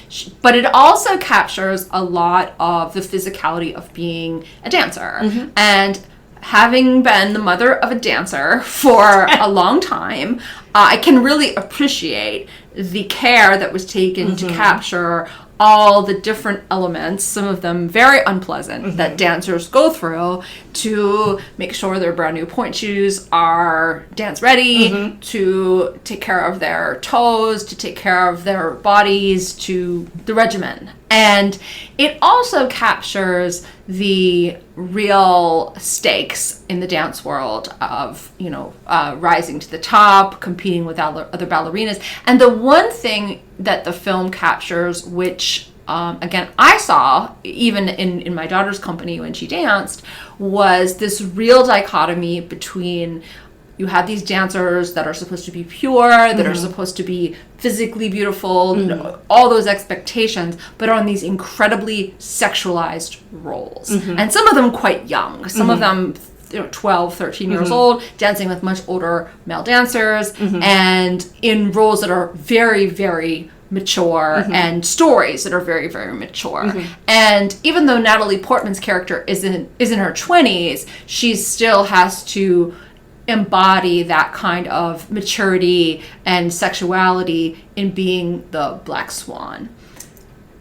but it also captures a lot of the physicality of being a dancer. And having been the mother of a dancer for a long time, I can really appreciate the care that was taken to capture all the different elements, some of them very unpleasant, that dancers go through to make sure their brand new pointe shoes are dance ready, to take care of their toes, to take care of their bodies, to the regimen. And it also captures the real stakes in the dance world of, rising to the top, competing with other ballerinas. And the one thing that the film captures, which, again, I saw even in my daughter's company when she danced, was this real dichotomy between, you have these dancers that are supposed to be pure, that are supposed to be physically beautiful, all those expectations, but on these incredibly sexualized roles. And some of them quite young. Some of them 12, 13 years old, dancing with much older male dancers, and in roles that are very, very mature, and stories that are very, very mature. And even though Natalie Portman's character is in her 20s, she still has to embody that kind of maturity and sexuality in being the Black Swan.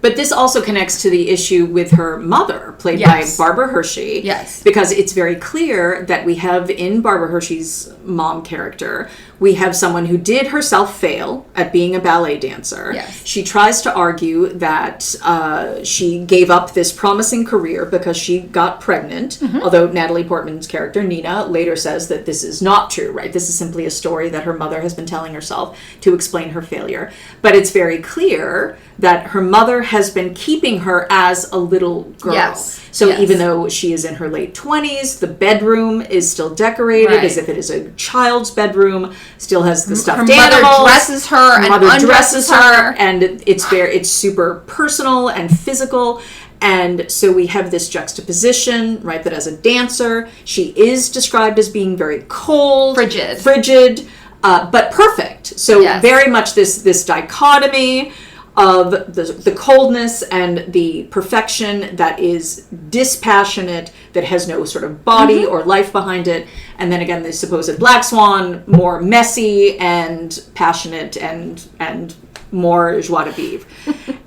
But this also connects to the issue with her mother, played Yes. by Barbara Hershey. Yes. Because it's very clear that we have in Barbara Hershey's mom character, we have someone who did herself fail at being a ballet dancer. Yes. She tries to argue that she gave up this promising career because she got pregnant, although Natalie Portman's character, Nina, later says that this is not true, right? This is simply a story that her mother has been telling herself to explain her failure. But it's very clear that her mother has been keeping her as a little girl. Yes. So Yes. even though she is in her late 20s, the bedroom is still decorated Right. as if it is a child's bedroom, still has the stuffed Her mother animals. dresses her Her and mother undresses dresses her. and it's super personal and physical. And so we have this juxtaposition, right, that as a dancer, she is described as being very cold, frigid, but perfect. So Yes. very much this dichotomy of the coldness and the perfection that is dispassionate, that has no sort of body or life behind it. And then again, the supposed black swan, more messy and passionate and more joie de vivre.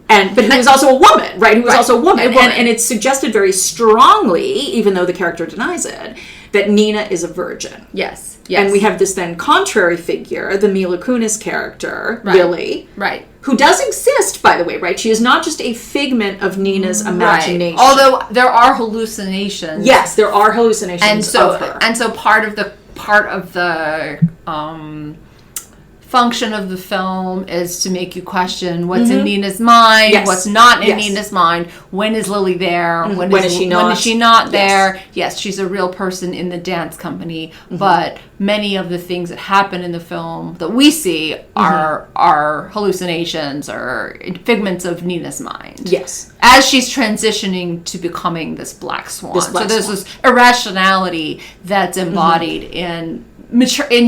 But who was also a woman, right? Who was also a woman. And it's suggested very strongly, even though the character denies it, that Nina is a virgin. Yes. Yes. And we have this then contrary figure, the Mila Kunis character, Lily. Right. Who does exist, by the way, right? She is not just a figment of Nina's imagination. Right. Although there are hallucinations. Yes, there are hallucinations of her. And so part of the function of the film is to make you question what's in Nina's mind, what's not in Nina's mind. When is Lily there? When is she not there? Yes, she's a real person in the dance company, but many of the things that happen in the film that we see are hallucinations or figments of Nina's mind. Yes. As she's transitioning to becoming this black swan. So there's this irrationality that's embodied in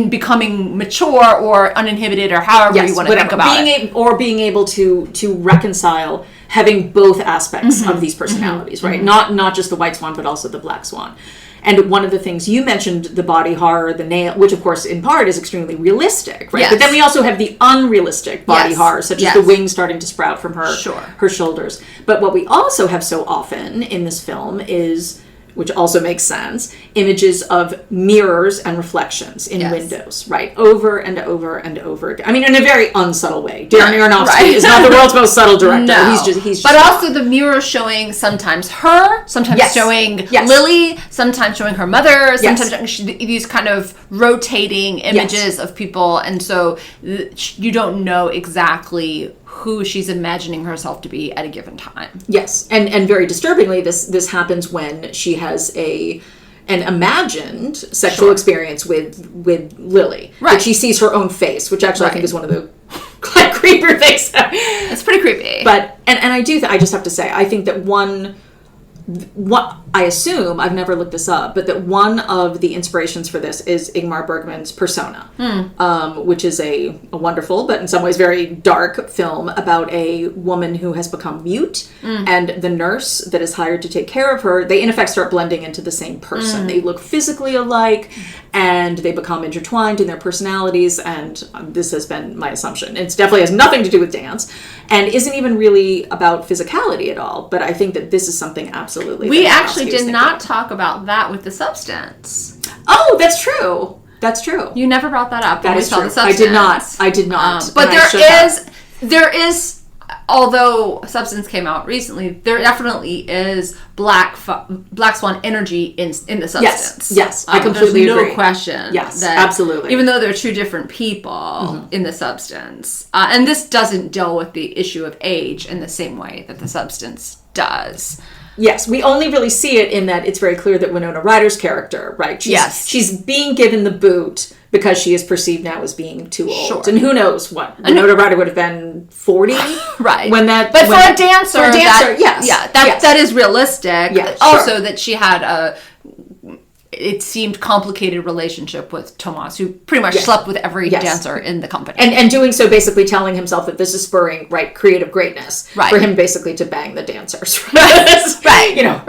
becoming mature or uninhibited, or however you want to think about it. Being able to reconcile having both aspects of these personalities, right? Not just the white swan, but also the black swan. And one of the things you mentioned, the body horror, the nail, which of course in part is extremely realistic, right? Yes. But then we also have the unrealistic body horror, such as the wings starting to sprout from her shoulders. But what we also have so often in this film is, which also makes sense, images of mirrors and reflections in windows, right? Over and over and over again. I mean, in a very unsubtle way. Darren Aronofsky is not the world's most subtle director. No. He's just but also the mirror showing sometimes her, sometimes showing Lily, sometimes showing her mother, sometimes showing these kind of rotating images of people. And so you don't know exactly who she's imagining herself to be at a given time. Yes, and very disturbingly, this happens when she has an imagined sexual experience with Lily. Right. But she sees her own face, which actually I think is one of the quite creepier things. It's pretty creepy. But and I just have to say, I think that what I assume, I've never looked this up, but that one of the inspirations for this is Ingmar Bergman's Persona, which is a wonderful, but in some ways very dark film about a woman who has become mute, and the nurse that is hired to take care of her, they in effect start blending into the same person. They look physically alike, and they become intertwined in their personalities, and this has been my assumption. It definitely has nothing to do with dance, and isn't even really about physicality at all, but I think that this is something absolutely... We actually did not talk about that with The Substance. Oh, that's true. That's true. You never brought that up when we saw true. The Substance. I did not. But there is, although Substance came out recently, there definitely is Black Swan energy in The Substance. Yes, I completely agree. There's no question. Yes, that absolutely. Even though they're two different people in The Substance. And this doesn't deal with the issue of age in the same way that The Substance does. Yes, we only really see it in that it's very clear that Winona Ryder's character, right? She's being given the boot because she is perceived now as being too old. Sure. And who knows what? Winona Ryder would have been 40? Right. When that, but for a dancer, yes. Yeah, that is realistic. Yeah, also that she had it seemed complicated relationship with Tomas, who pretty much slept with every dancer in the company. And doing so basically telling himself that this is spurring, creative greatness. Right. For him basically to bang the dancers. Right. You know,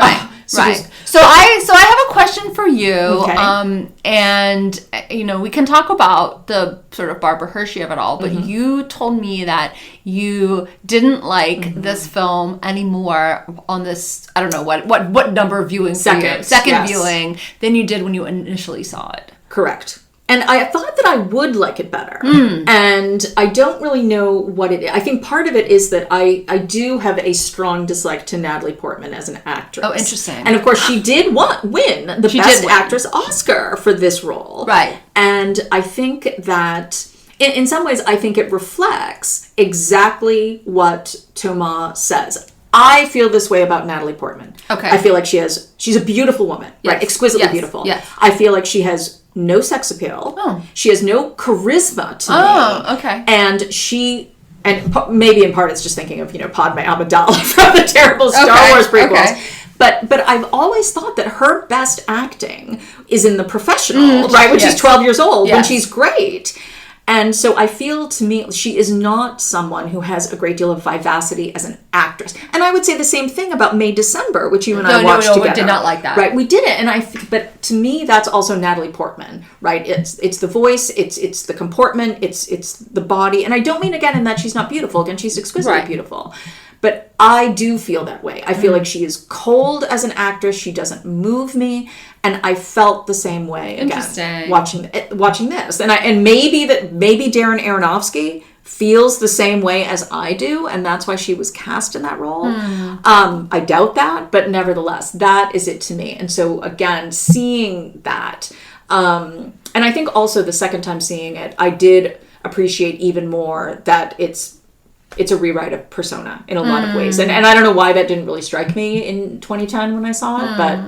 Right. So I have a question for you. Okay. And we can talk about the sort of Barbara Hershey of it all, but you told me that you didn't like this film anymore on this, I don't know what number of viewing for you? Second viewing than you did when you initially saw it. Correct. And I thought that I would like it better. And I don't really know what it is. I think part of it is that I do have a strong dislike to Natalie Portman as an actress. Oh, interesting. And of course, she did win the Best Actress Oscar for this role. Right. And I think that, in some ways, I think it reflects exactly what Thomas says. I feel this way about Natalie Portman. Okay. I feel like she's a beautiful woman, right? Exquisitely beautiful. Yes. I feel like she has no sex appeal. Oh. She has no charisma to me. Oh, okay. And maybe in part it's just thinking of, Padme Amidala from the terrible Star Wars prequels. Okay. But I've always thought that her best acting is in The Professional, right? When she's 12 years old, when she's great. And so I feel, to me, she is not someone who has a great deal of vivacity as an actress. And I would say the same thing about May December, which you and I watched together. No, we did not like that. Right, we didn't. And but to me, that's also Natalie Portman, right? It's the voice, it's the comportment, it's the body. And I don't mean, again, in that she's not beautiful. Again, she's exquisitely beautiful. But I do feel that way. I feel like she is cold as an actress. She doesn't move me. And I felt the same way again watching this. And maybe Darren Aronofsky feels the same way as I do, and that's why she was cast in that role. I doubt that, but nevertheless, that is it to me. And so again, seeing that, and I think also the second time seeing it, I did appreciate even more that it's a rewrite of Persona in a lot of ways. And I don't know why that didn't really strike me in 2010 when I saw it, but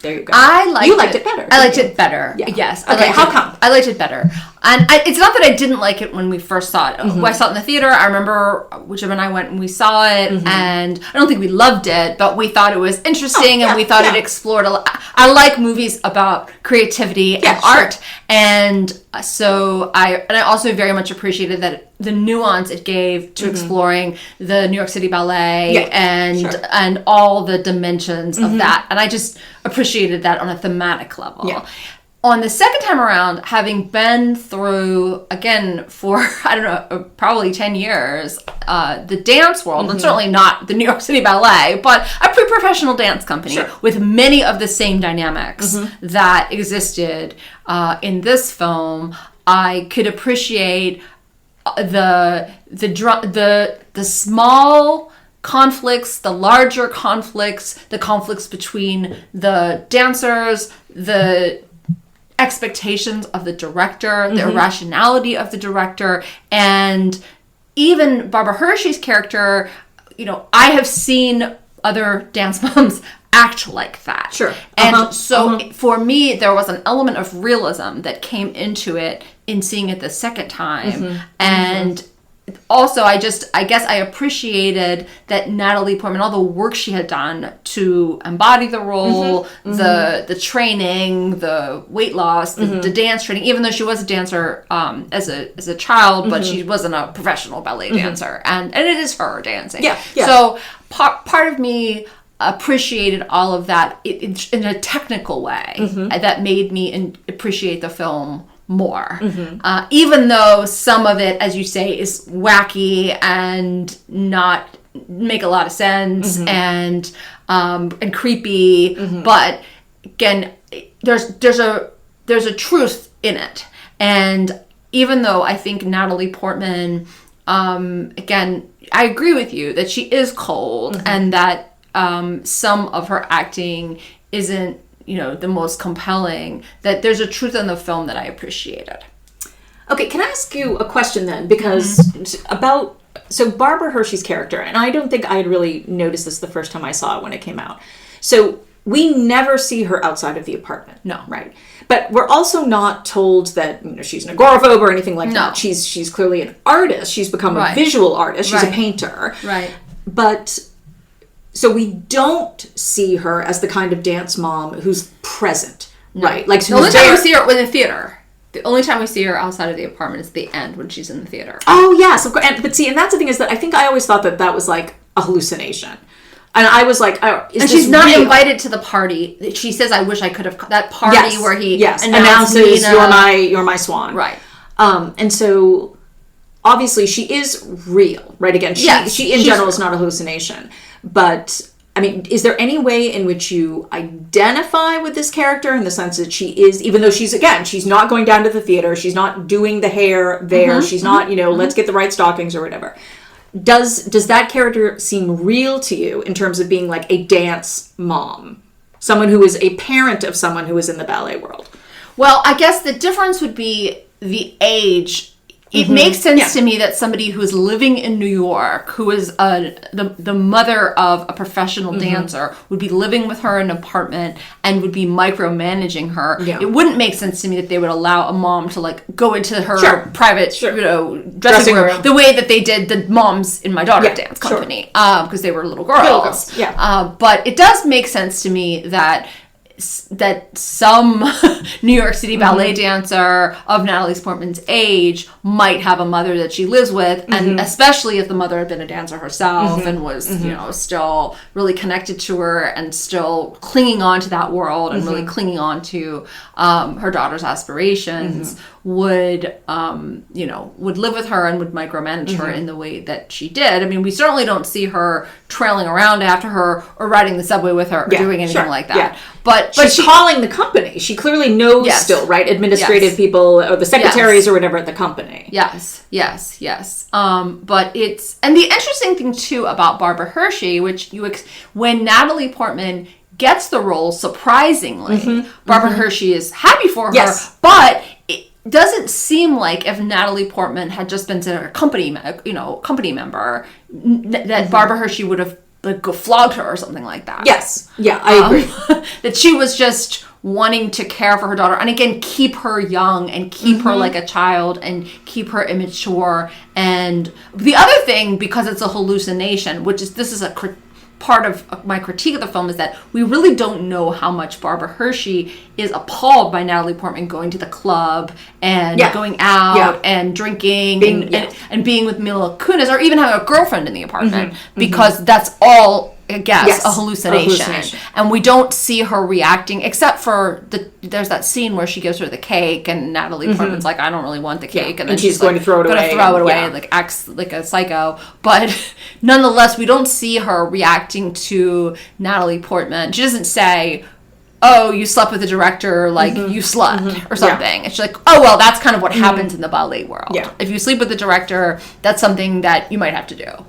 there you go. You liked it better. I liked it better. Yeah. Yes. Okay, how come? I liked it better. And it's not that I didn't like it when we first saw it. When I saw it in the theater, I remember Jim and I went and we saw it, and I don't think we loved it, but we thought it was interesting, and we thought it explored a lot. I like movies about creativity and art, and so I also very much appreciated that the nuance it gave to exploring the New York City Ballet and all the dimensions of that, and I just appreciated that on a thematic level. Yeah. On the second time around, having been through, again, for, I don't know, probably 10 years, the dance world, and certainly not the New York City Ballet, but a pre-professional dance company with many of the same dynamics that existed in this film, I could appreciate the small conflicts, the larger conflicts, the conflicts between the dancers, the expectations of the director, the irrationality of the director, and even Barbara Hershey's character. I have seen other dance moms act like that. And so for me, there was an element of realism that came into it in seeing it the second time. And also, I guess I appreciated that Natalie Portman, all the work she had done to embody the role, the training, the weight loss, the dance training, even though she was a dancer as a child, but she wasn't a professional ballet dancer. And it is her dancing. So part of me appreciated all of that in a technical way that made me appreciate the film more, even though some of it, as you say, is wacky and not make a lot of sense and creepy. But again, there's a truth in it, and even though I think Natalie Portman, again, I agree with you that she is cold and that some of her acting isn't the most compelling, that there's a truth in the film that I appreciated. Okay, can I ask you a question then? Because so Barbara Hershey's character, and I don't think I had really noticed this the first time I saw it when it came out. So we never see her outside of the apartment. No. Right. But we're also not told that she's an agoraphobe or anything like that. She's clearly an artist. She's become a visual artist. She's a painter. Right. But so we don't see her as the kind of dance mom who's present, right? Like the only time we see her in the theater. The only time we see her outside of the apartment is the end when she's in the theater. Oh yes, of course. But see, and that's the thing is that I think I always thought that was like a hallucination. And I was like, oh, is and this she's not real? invited to the party. She says, "I wish I could have that party where he announces you're my swan." Right. And so obviously she is real, right? Again, she in general is not a hallucination. But I mean, is there any way in which you identify with this character in the sense that she is, even though she's not going down to the theater, she's not doing the hair there, she's not, let's get the right stockings or whatever. Does that character seem real to you in terms of being like a dance mom? Someone who is a parent of someone who is in the ballet world? Well, I guess the difference would be the age. It makes sense to me that somebody who is living in New York, who is the mother of a professional dancer, would be living with her in an apartment and would be micromanaging her. Yeah. It wouldn't make sense to me that they would allow a mom to like go into her private, dressing room the way that they did the moms in my daughter's dance company, because they were little girls. But it does make sense to me that some New York City ballet dancer of Natalie Portman's age might have a mother that she lives with, and especially if the mother had been a dancer herself and was, still really connected to her and still clinging on to that world and really clinging on to her daughter's aspirations, would live with her and would micromanage her in the way that she did. I mean, we certainly don't see her trailing around after her or riding the subway with her or doing anything like that. Yeah. But she's calling the company. She clearly knows still, right? Administrative people or the secretaries or whatever at the company. Yes. But it's, and the interesting thing too about Barbara Hershey, which when Natalie Portman gets the role, surprisingly, Barbara Hershey is happy for her, but it doesn't seem like if Natalie Portman had just been a company member, that Barbara Hershey would have flogged her or something like that. Yes. Yeah, I agree. That she was just wanting to care for her daughter and again keep her young and keep her like a child and keep her immature. And the other thing, because it's a hallucination, this is a part of my critique of the film, is that we really don't know how much Barbara Hershey is appalled by Natalie Portman going to the club and going out and drinking and being with Mila Kunis, or even having a girlfriend in the apartment, because that's all, I guess, a hallucination. And we don't see her reacting, except for there's that scene where she gives her the cake and Natalie Portman's like, I don't really want the cake. And then she's going to throw it away. And like acts like a psycho. But nonetheless, we don't see her reacting to Natalie Portman. She doesn't say, oh, you slept with the director, like you slut or something. And she's like, oh, well, that's kind of what happens in the ballet world. Yeah. If you sleep with the director, that's something that you might have to do.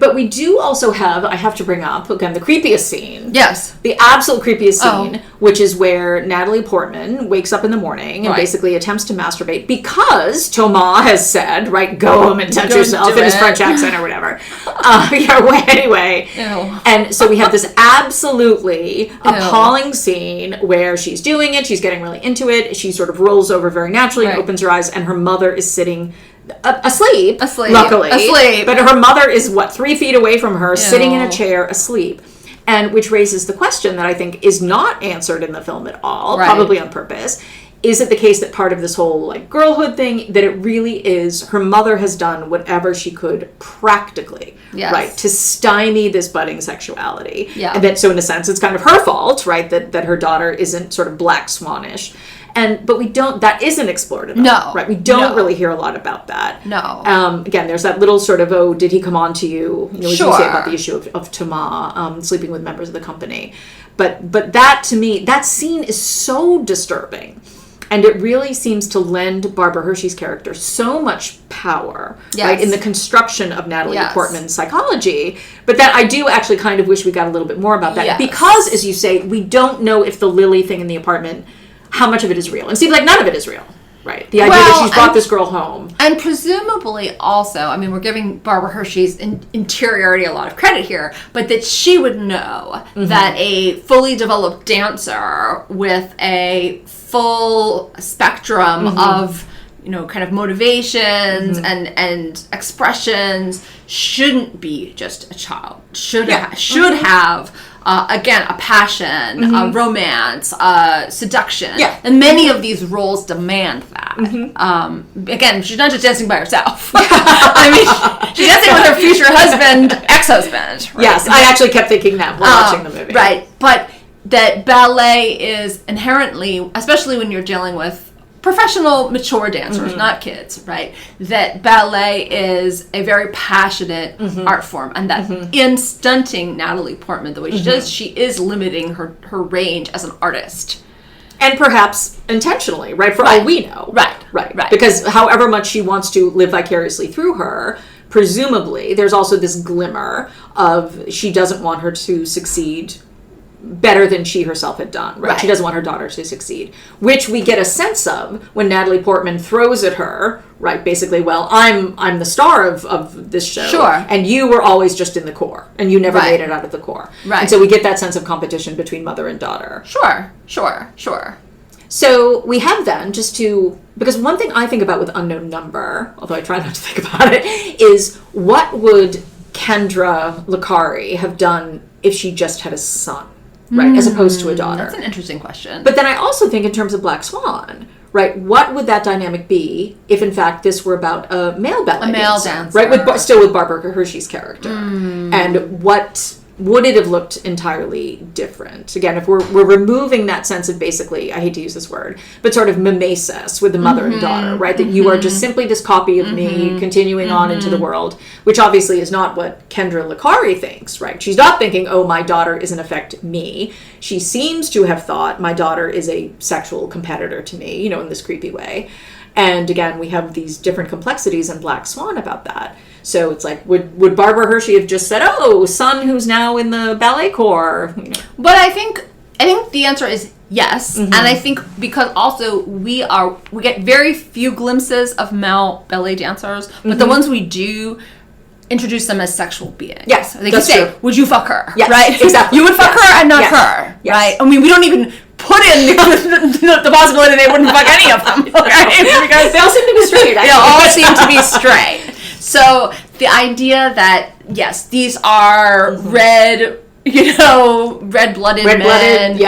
But we do also have, I have to bring up, again, the creepiest scene. Yes. The absolute creepiest scene, which is where Natalie Portman wakes up in the morning and basically attempts to masturbate because Thomas has said, right, go home and touch yourself in his French accent or whatever. Anyway. Ew. And so we have this absolutely appalling scene where she's doing it, she's getting really into it, she sort of rolls over very naturally and opens her eyes, and her mother is sitting asleep, luckily. But her mother is 3 feet away from her, sitting in a chair asleep, and which raises the question that I think is not answered in the film at all, probably on purpose. Is it the case that part of this whole girlhood thing, that it really is her mother has done whatever she could practically, right, to stymie this budding sexuality, and that so in a sense it's kind of her fault, right, that her daughter isn't sort of Black Swanish. But we don't, that isn't explored at all. No. Right? We don't really hear a lot that. No. Again, there's that little sort of, did he come on to you? What you say about the issue of Thomas sleeping with members of the company. But that, to me, that scene is so disturbing. And it really seems to lend Barbara Hershey's character so much power, right, in the construction of Natalie Portman's psychology. But that I do actually kind of wish we got a little bit more about that. Because, as you say, we don't know if the Lily thing in the apartment, how much of it is real. And it seems like none of it is real. Right. The idea that she's brought this girl home. And presumably also, I mean, we're giving Barbara Hershey's interiority a lot of credit here, but that she would know that a fully developed dancer with a full spectrum of, kind of motivations and expressions shouldn't be just a child. Should have again, a passion, a romance, seduction. Yeah. And many of these roles demand that. that. Again, she's not just dancing by herself. I mean, she's dancing with her future husband, ex-husband. Right? Yes, I actually kept thinking that while watching the movie. Right, but that ballet is inherently, especially when you're dealing with professional, mature dancers, not kids, right? That ballet is a very passionate art form, and that in stunting Natalie Portman the way she does, she is limiting her range as an artist. And perhaps intentionally, right? For all we know. Right. Because however much she wants to live vicariously through her, presumably there's also this glimmer of she doesn't want her to succeed better than she herself had done, right? She doesn't want her daughter to succeed, which we get a sense of when Natalie Portman throws at her, right? Basically, well, I'm the star of this show, Sure, and you were always just in the core, and you never made it out of the core, right? And so we get that sense of competition between mother and daughter. Sure. So we have then, because one thing I think about with Unknown Number, although I try not to think about it, is what would Kendra Licari have done if she just had a son? Right, as opposed to a daughter. That's an interesting question. But then I also think in terms of Black Swan, right, what would that dynamic be if in fact this were about a male ballet dancer? Right, still with Barbara Hershey's character. And what would it have looked entirely different? Again, if we're removing that sense of basically, I hate to use this word, but sort of mimesis with the mother and daughter, right? That you are just simply this copy of me continuing on into the world, which obviously is not what Kendra Licari thinks, right? She's not thinking, oh, my daughter is in effect me. She seems to have thought my daughter is a sexual competitor to me, in this creepy way. And again, we have these different complexities in Black Swan about that. So it's like, would Barbara Hershey have just said, oh, son who's now in the ballet corps? But I think the answer is yes. And I think because also we get very few glimpses of male ballet dancers, but the ones we do introduce them as sexual beings. Yes, they can say, would you fuck her? Yes, right? Exactly. You would fuck her and not her, right? I mean, we don't even put in the possibility they wouldn't fuck any of them, okay? Because they all seem to be straight. They all seem to be straight. So the idea that, yes, these are red-blooded men,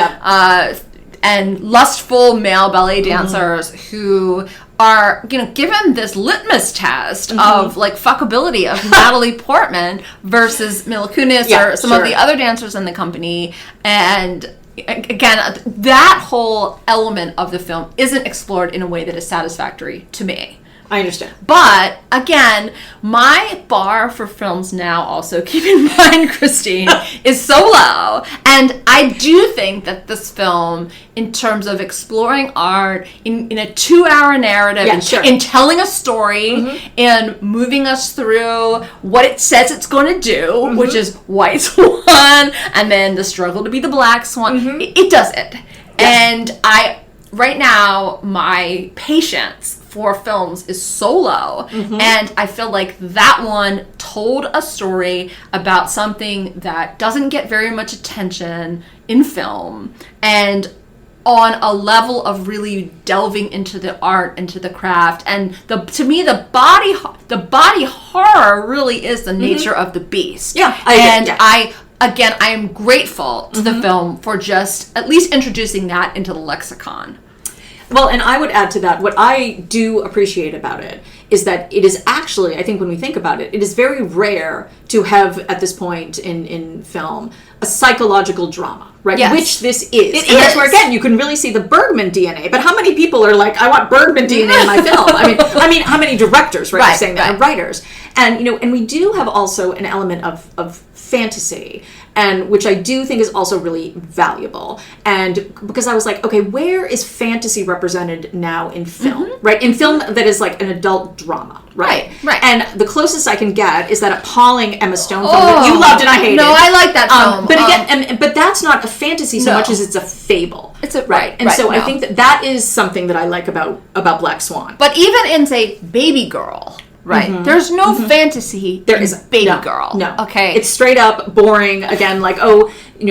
and lustful male ballet dancers who are, given this litmus test of fuckability of Natalie Portman versus Mila Kunis or some of the other dancers in the company. And again, that whole element of the film isn't explored in a way that is satisfactory to me. I understand. But, again, my bar for films now, also, keep in mind, Christine, is so low. And I do think that this film, in terms of exploring art, in a 2-hour narrative, in telling a story, and moving us through what it says it's going to do, which is White Swan, and then the struggle to be the Black Swan, it does it. And right now, my patience for films is so low, and I feel like that one told a story about something that doesn't get very much attention in film, and on a level of really delving into the art, into the craft, and to me the body horror really is the nature of the beast. I am grateful to the film for just at least introducing that into the lexicon. Well, and I would add to that, what I do appreciate about it is that it is actually, I think when we think about it, it is very rare to have, at this point in film, a psychological drama, right? Yes. Which this is. That's where, again, you can really see the Bergman DNA. But how many people are like, I want Bergman DNA in my film? I mean, how many directors, right, are saying that, and writers? And, and we do have also an element of fantasy, and which I do think is also really valuable. And because I was like, okay, where is fantasy represented now in film, right? In film that is like an adult drama, right? And the closest I can get is that appalling Emma Stone film that you loved and I hated. No, I like that film. But again, but that's not a fantasy so much as it's a fable. It's a I think that is something that I like about Black Swan. But even in, say, Baby Girl, right? There's no fantasy. There is Baby Girl. No. Okay. It's straight up boring. Again, like, oh,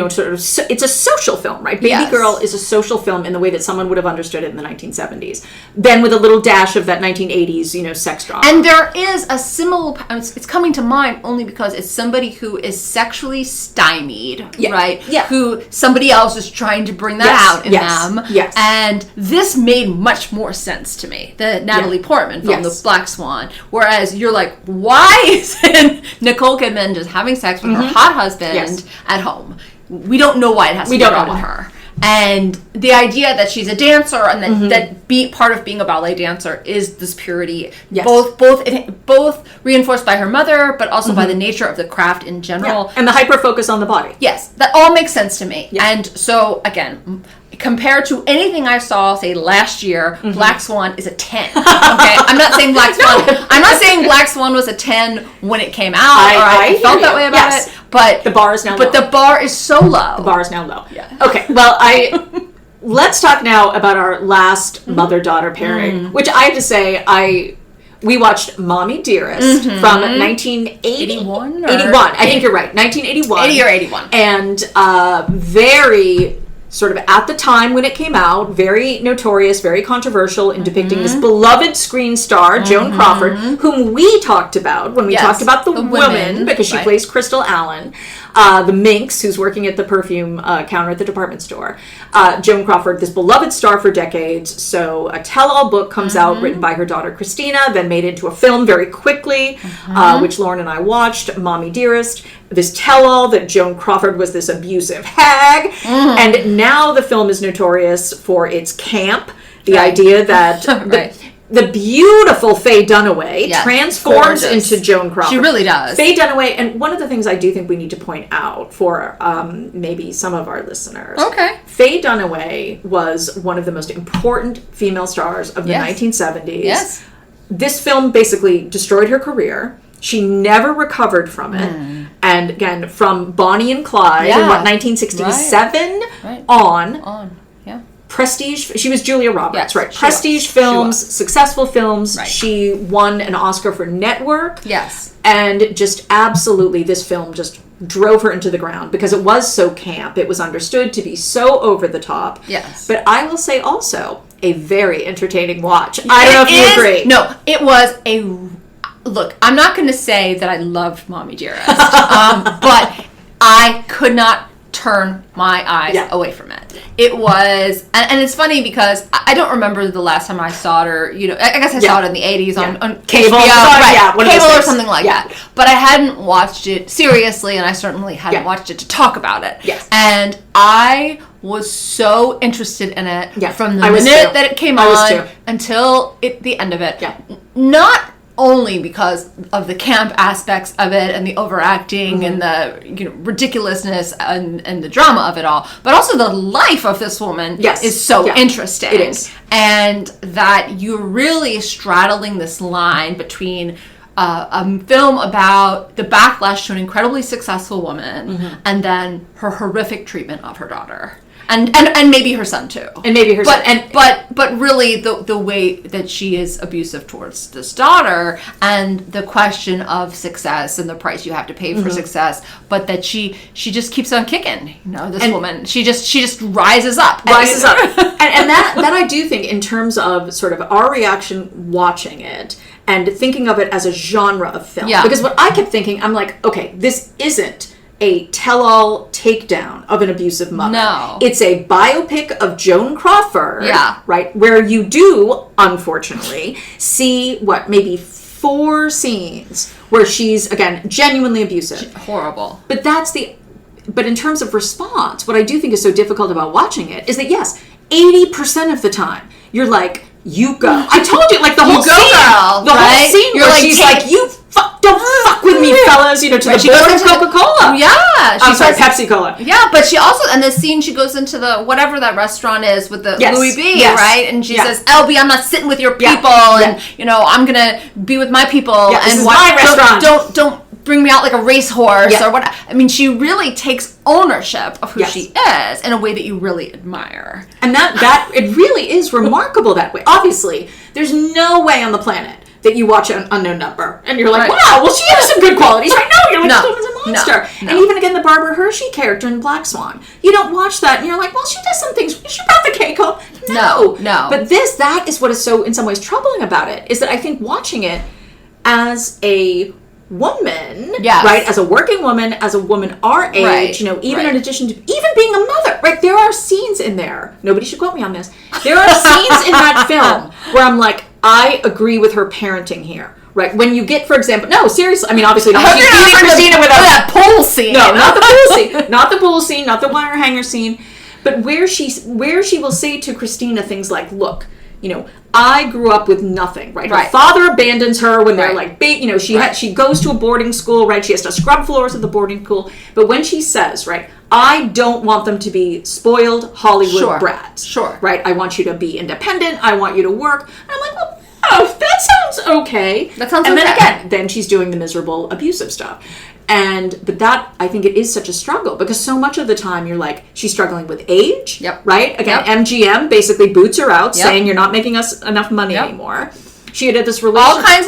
sort of, it's a social film, right? Baby Yes. Girl is a social film in the way that someone would have understood it in the 1970s. Then with a little dash of that 1980s, sex drama. And there is a similar, it's coming to mind only because it's somebody who is sexually stymied, right? Yeah. Who somebody else is trying to bring that out in them. Yes. And this made much more sense to me, the Natalie Portman film, The Black Swan. Whereas you're like, why isn't Nicole Kidman just having sex with her hot husband at home? We don't know why it has to be about her. And the idea that she's a dancer and that part of being a ballet dancer is this purity, both reinforced by her mother, but also by the nature of the craft in general. Yeah. And the hyper focus on the body. Yes, that all makes sense to me. Yeah. And so, again, compared to anything I saw, say, last year, Black Swan is a 10. Okay? I'm not saying Black Swan. I'm not saying Black Swan was a 10 when it came out, I felt that way about it. But the bar is now low. But the bar is so low. The bar is now low. Yeah. Okay, well, let's talk now about our last mother-daughter pairing, which I have to say, we watched Mommie, Dearest from 1981. 81. I think you're right. 1981. 80 or 81. And very sort of at the time when it came out, very notorious, very controversial in depicting this beloved screen star, Joan Crawford, whom we talked about when we talked about the woman, because she plays Crystal Allen. The minx who's working at the perfume counter at the department store. Joan Crawford, this beloved star for decades. So a tell-all book comes out written by her daughter Christina, then made into a film very quickly, which Lauren and I watched, Mommie, Dearest. This tell-all that Joan Crawford was this abusive hag. And now the film is notorious for its camp. The idea that the beautiful Faye Dunaway transforms into Joan Crawford. She really does. Faye Dunaway, and one of the things I do think we need to point out for maybe some of our listeners. Okay. Faye Dunaway was one of the most important female stars of the 1970s. Yes. This film basically destroyed her career. She never recovered from it. And again, from Bonnie and Clyde in 1967 on. Prestige, she was Julia Roberts, right? Prestige films, successful films. Right. She won an Oscar for Network. Yes. And just absolutely, this film just drove her into the ground because it was so camp. It was understood to be so over the top. Yes. But I will say also, a very entertaining watch. I don't know if you agree. No, it was a... Look, I'm not going to say that I loved Mommie, Dearest, but I could not turn my eyes away from it. It was, and it's funny because I don't remember the last time I saw her. I guess I saw it in the 80s on cable, HBO, cable or something like that. But I hadn't watched it seriously, and I certainly hadn't watched it to talk about it. Yes. And I was so interested in it from the minute that it came on until the end of it. Yeah. Not only because of the camp aspects of it and the overacting and the ridiculousness and the drama of it all, but also the life of this woman is so interesting. It is. And that you're really straddling this line between a film about the backlash to an incredibly successful woman and then her horrific treatment of her daughter. And maybe her son too. And maybe her son. But really the way that she is abusive towards this daughter and the question of success and the price you have to pay for success, but that she just keeps on kicking. This woman. She just rises up. And that I do think in terms of sort of our reaction watching it and thinking of it as a genre of film. Yeah. Because what I kept thinking, I'm like, okay, this isn't a tell-all takedown of an abusive mother. No. It's a biopic of Joan Crawford. Yeah. Right? Where you do, unfortunately, see, maybe 4 scenes where she's, again, genuinely abusive. Horrible. But in terms of response, what I do think is so difficult about watching it is that, yes, 80% of the time, you're like, you go. I told you, like, the whole scene. Girl, the whole scene you're where she's like, don't fuck with me, fellas, to the board of Coca-Cola. I'm sorry, Pepsi-Cola. Yeah, but she also, and the scene she goes into the, whatever that restaurant is with the Louis B, right? And she says, LB, I'm not sitting with your people, and, I'm going to be with my people. Yeah, and this is my restaurant. Don't bring me out like a racehorse or what. I mean, she really takes ownership of who she is in a way that you really admire. And that it really is remarkable that way. Obviously, there's no way on the planet that you watch an Unknown Number and you're like, wow, well, she has some good qualities. I know. You're like, this woman's a monster. No. And even again, the Barbara Hershey character in Black Swan. You don't watch that and you're like, well, she does some things. She brought the cake home. No. But that is what is so, in some ways, troubling about it, is that I think watching it as a woman, right, as a working woman, as a woman our age, even in addition to even being a mother, right, there are scenes in there, nobody should quote me on this, there are scenes in that film where I'm like, I agree with her parenting here. Right, when you get, for example, no, seriously, I mean, obviously, not she's beating Christina with that pool scene. No, not the pool scene, not the pool scene, not the wire hanger scene, but where she will say to Christina things like, look, I grew up with nothing, right? Her father abandons her when they're like, she goes to a boarding school, right? She has to scrub floors at the boarding school. But when she says, right, I don't want them to be spoiled Hollywood brats. Sure. Right? I want you to be independent. I want you to work. And I'm like, well, oh, that sounds okay. That sounds okay. And then she's doing the miserable, abusive stuff. But that, I think it is such a struggle because so much of the time you're like, she's struggling with age, right? Again, MGM basically boots her out saying you're not making us enough money anymore. She had this relationship. All kinds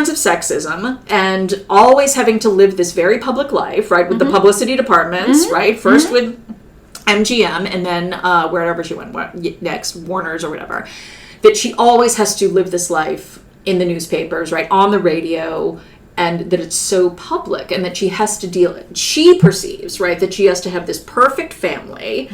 of sexism. And always having to live this very public life, right? With the publicity departments, right? First with MGM and then wherever she went next, Warner's or whatever. That she always has to live this life in the newspapers, right? On the radio, and that it's so public and that she has to she perceives, right, that she has to have this perfect family.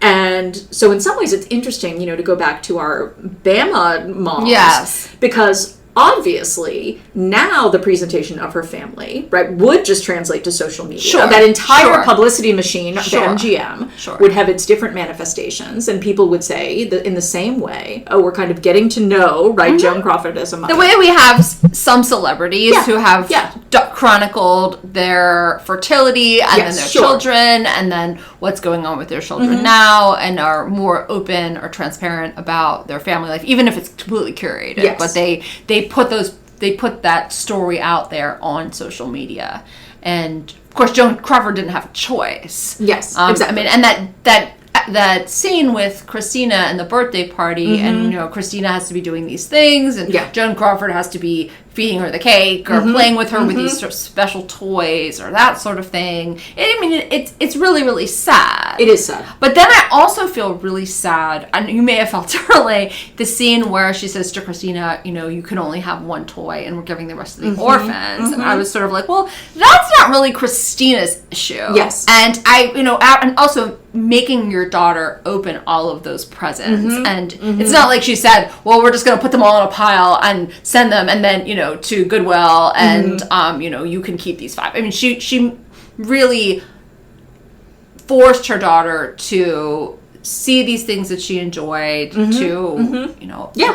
And so in some ways it's interesting, to go back to our Bama moms. Yes. Because obviously now the presentation of her family, right, would just translate to social media. Sure. That entire publicity machine of MGM would have its different manifestations, and people would say that in the same way, oh, we're kind of getting to know, right, Joan Crawford as a mother. The way we have some celebrities who have chronicled their fertility and then their children and then what's going on with their children now and are more open or transparent about their family life, even if it's completely curated. But they put that story out there on social media. And of course Joan Crawford didn't have a choice. Exactly. I mean, and that scene with Christina and the birthday party and Christina has to be doing these things and Joan Crawford has to be feeding her the cake or playing with her with these sort of special toys or that sort of thing. I mean, it's really, really sad. It is sad. But then I also feel really sad, and you may have felt differently, the scene where she says to Christina, you can only have one toy and we're giving the rest of the orphans. And I was sort of like, well, that's not really Christina's issue. Yes. And and also making your daughter open all of those presents. And it's not like she said, well, we're just going to put them all in a pile and send them and then, to Goodwill and, you can keep these 5. I mean, she really forced her daughter to see these things that she enjoyed, to,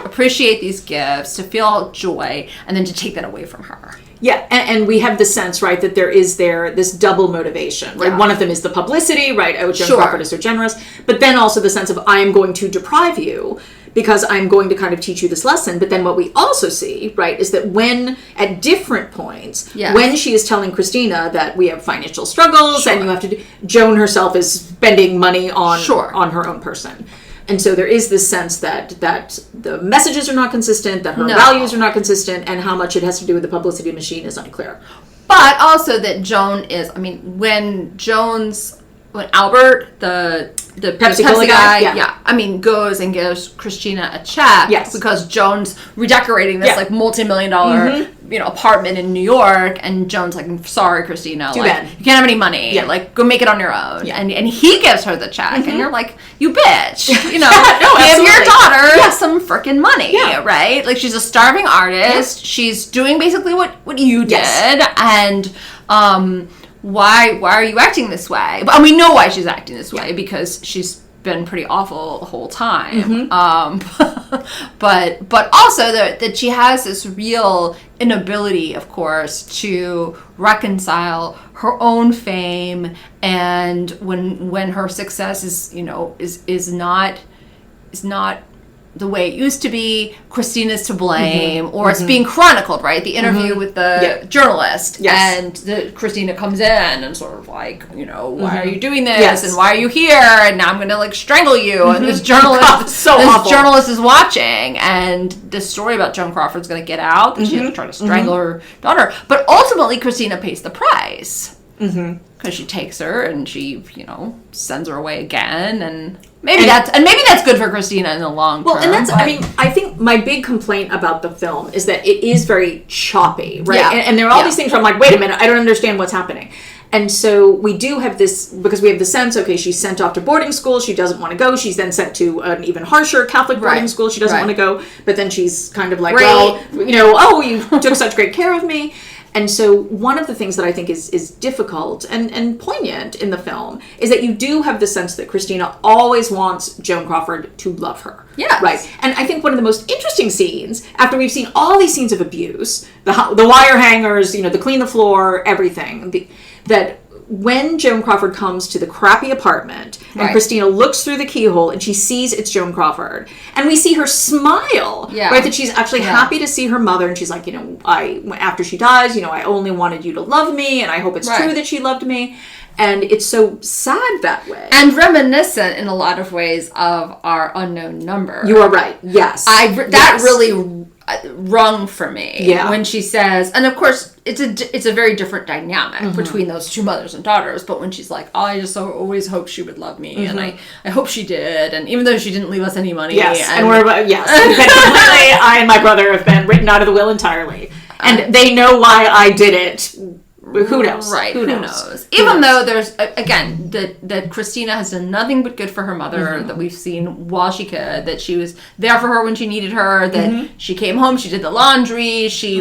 appreciate these gifts, to feel joy, and then to take that away from her. Yeah, and we have the sense, right, that there is this double motivation, right? One of them is the publicity, right? Oh, Joan Crawford is so generous. But then also the sense of, I am going to deprive you because I'm going to kind of teach you this lesson. But then what we also see, right, is that when, at different points, when she is telling Christina that we have financial struggles and you have to Joan herself is spending money on her own person. And so there is this sense that the messages are not consistent, that her values are not consistent, and how much it has to do with the publicity machine is unclear. But also that Joan is, I mean, when Albert, the Pepsi guy, I mean, goes and gives Christina a check because Joan's redecorating this like multi-million-dollar apartment in New York, and Joan's like, sorry, Christina, you can't have any money, like go make it on your own. And he gives her the check, and you're like, you bitch, give your daughter some freaking money, right? Like, she's a starving artist, she's doing basically what you did, and why are you acting this way? And we know why she's acting this way, because she's been pretty awful the whole time. But also that she has this real inability, of course, to reconcile her own fame and when her success is not the way it used to be, Christina's to blame, or it's being chronicled, right? The interview with the journalist, and Christina comes in and sort of like, why are you doing this, and why are you here, and now I'm going to like strangle you, and this journalist, journalist is watching, and this story about Joan Crawford's going to get out, that she has to try to strangle her daughter, but ultimately Christina pays the price. Because she takes her and she, sends her away again, and maybe that's good for Christina in the long term. Well, and I think my big complaint about the film is that it is very choppy, right? Yeah. And there are all these things where I'm like, wait a minute, I don't understand what's happening. And so we do have this, because we have the sense, okay, she's sent off to boarding school, she doesn't want to go, she's then sent to an even harsher Catholic boarding school, she doesn't want to go, but then she's kind of like, well, you took such great care of me. And so one of the things that I think is difficult and poignant in the film is that you do have the sense that Christina always wants Joan Crawford to love her. Yeah. Right. And I think one of the most interesting scenes, after we've seen all these scenes of abuse, the wire hangers, the clean the floor, everything, that when Joan Crawford comes to the crappy apartment and Christina looks through the keyhole and she sees it's Joan Crawford, and we see her smile, right, that she's actually happy to see her mother, and she's like, after she dies, I only wanted you to love me, and I hope it's true that she loved me. And it's so sad that way. And reminiscent in a lot of ways of Our Unknown Number. You are right. Yes. That really rung for me when she says, and of course it's a very different dynamic between those two mothers and daughters, but when she's like, I just always hoped she would love me, and I hope she did, and even though she didn't leave us any money, and we're completely, I and my brother have been written out of the will entirely, and they know why I did it. Who knows? Right. Who knows? Even though there's, again, that Christina has done nothing but good for her mother, that we've seen while she could, that she was there for her when she needed her, that she came home, she did the laundry, she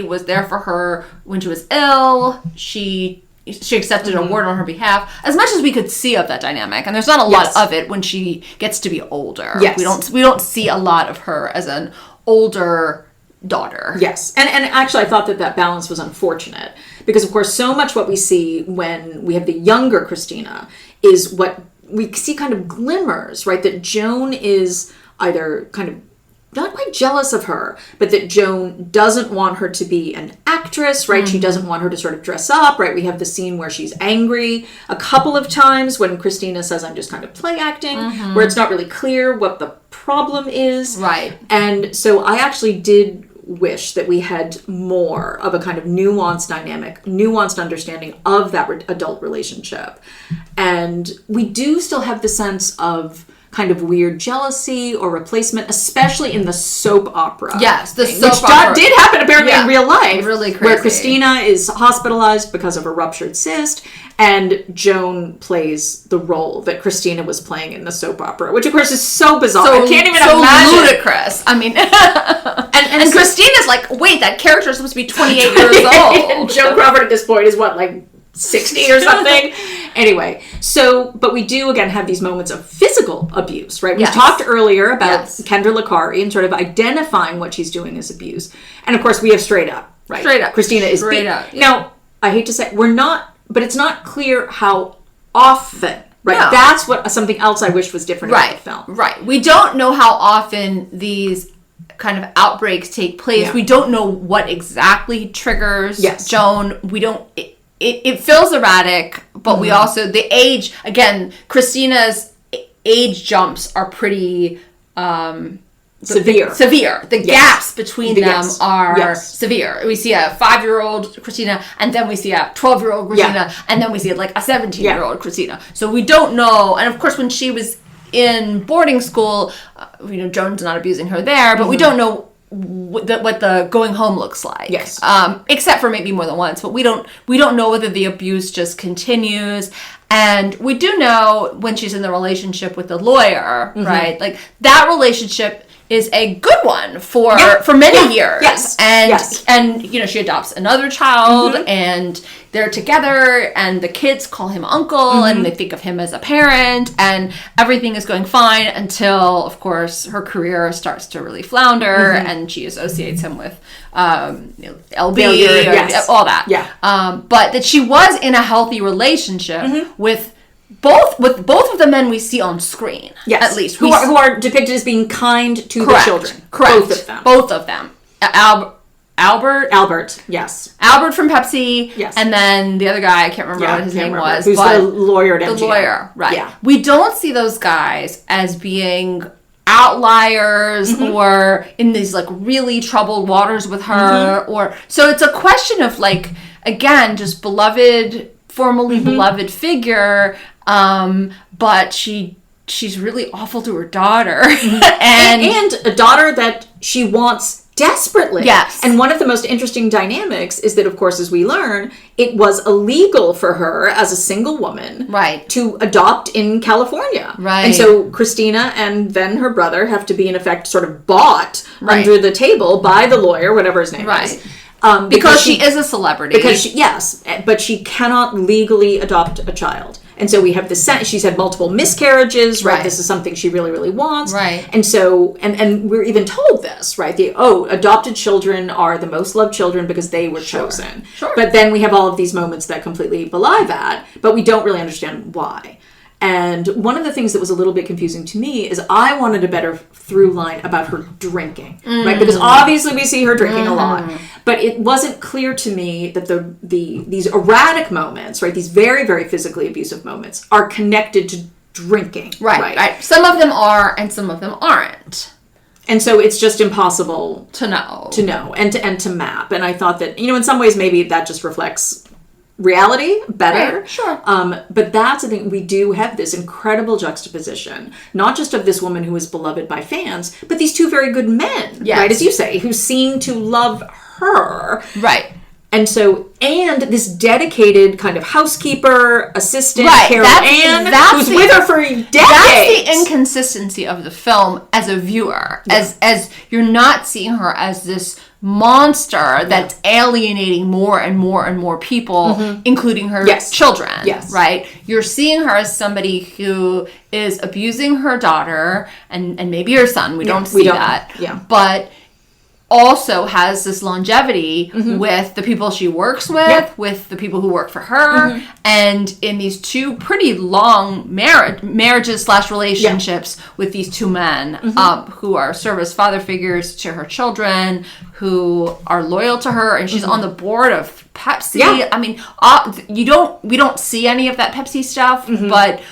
was there for her when she was ill, she accepted an award on her behalf, as much as we could see of that dynamic. And there's not a lot of it when she gets to be older. Yes. We don't see a lot of her as an older daughter. Yes. And actually I thought that balance was unfortunate, because of course so much what we see when we have the younger Christina is what we see kind of glimmers, right? That Joan is either kind of not quite jealous of her, but that Joan doesn't want her to be an actress, right? She doesn't want her to sort of dress up, right? We have the scene where she's angry a couple of times when Christina says, I'm just kind of play acting, where it's not really clear what the problem is. Right. And so I actually did wish that we had more of a kind of nuanced dynamic, nuanced understanding of that adult relationship. And we do still have the sense of kind of weird jealousy or replacement, especially in the soap opera. Yes, the thing, soap which opera did happen apparently in real life. Really crazy. Where Christina is hospitalized because of a ruptured cyst, and Joan plays the role that Christina was playing in the soap opera, which of course is so bizarre. I can't even imagine. Ludicrous. I mean, and Christina's like, wait, that character is supposed to be 28 years old. Joan Crawford at this point is what, like 60 or something? Anyway, but we do again have these moments of physical abuse, right? We talked earlier about Kendra Licari and sort of identifying what she's doing as abuse. And of course we have straight up, right? Straight up. Christina is straight up. Yeah. Now, I hate to say, but it's not clear how often, right? No. That's something else I wish was different about the film. Right. We don't know how often these kind of outbreaks take place. Yeah. We don't know what exactly triggers Joan. We don't... It feels erratic, but we also, the age, again, Christina's age jumps are pretty severe. The gaps between them are severe. We see a 5-year-old Christina, and then we see a 12-year-old Christina, and then we see like a 17-year-old Christina. So we don't know, and of course when she was in boarding school, Joan's not abusing her there, but we don't know what the going home looks like. Yes. Except for maybe more than once, but we don't know whether the abuse just continues. And we do know when she's in the relationship with the lawyer, right? Like that relationship is a good one for many years. Yes. And she adopts another child and they're together and the kids call him uncle and they think of him as a parent and everything is going fine until, of course, her career starts to really flounder and she associates him with LB or all that. Yeah. But that she was in a healthy relationship with both of the men we see on screen. Yes. At least. Who are depicted as being kind to the children. Correct. Both of them. Both of them. Albert, yes. Albert from Pepsi, yes. And then the other guy, I can't remember what his name was. Who's the lawyer at MGM. The lawyer, right. Yeah. We don't see those guys as being outliers or in these like really troubled waters with her or so it's a question of like again just formerly beloved figure, but she's really awful to her daughter and a daughter that she wants desperately. Yes. And one of the most interesting dynamics is that, of course, as we learn, it was illegal for her as a single woman to adopt in California. Right. And so Christina and then her brother have to be, in effect, sort of bought under the table by the lawyer, whatever his name is. Because she is a celebrity. But she cannot legally adopt a child. And so we have she's had multiple miscarriages, right? This is something she really, really wants. Right. And so, and we're even told this, right? Adopted children are the most loved children because they were chosen. Sure. But then we have all of these moments that completely belie that, but we don't really understand why. And one of the things that was a little bit confusing to me is I wanted a better through line about her drinking, right? Because obviously we see her drinking a lot, but it wasn't clear to me that these erratic moments, right? These very, very physically abusive moments are connected to drinking. Right. Some of them are and some of them aren't. And so it's just impossible to know and to map. And I thought that, in some ways maybe that just reflects reality better. Right, sure. But that's the thing. We do have this incredible juxtaposition, not just of this woman who is beloved by fans, but these two very good men, right? As you say, who seem to love her. Right. And so, and this dedicated kind of housekeeper, assistant, Carol Ann, who's with her for decades. That's the inconsistency of the film as a viewer. As you're not seeing her as this monster that's alienating more and more and more people, including her children. Yes. Right? You're seeing her as somebody who is abusing her daughter and maybe her son. We don't see that. Yeah. But also has this longevity with the people she works with the people who work for her, and in these two pretty long marriages / relationships with these two men who are serve as father figures to her children, who are loyal to her, and she's on the board of Pepsi. Yeah. I mean, we don't see any of that Pepsi stuff, but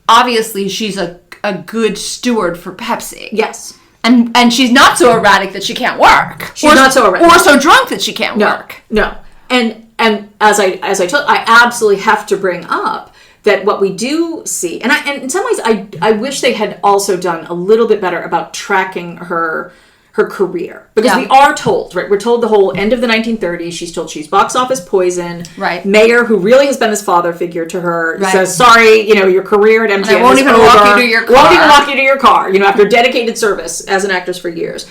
obviously she's a good steward for Pepsi. Yes. And she's not so erratic that she can't work. She's not so erratic. Or so drunk that she can't work. No. And as I told, I absolutely have to bring up that what we do see, and in some ways I wish they had also done a little bit better about tracking her career. Because we are told, right? We're told the whole end of the 1930s, she's told she's box office poison. Right. Mayer, who really has been this father figure to her, says, sorry, your career at MGM won't even walk you to your car. Won't even walk you to your car, after dedicated service as an actress for years.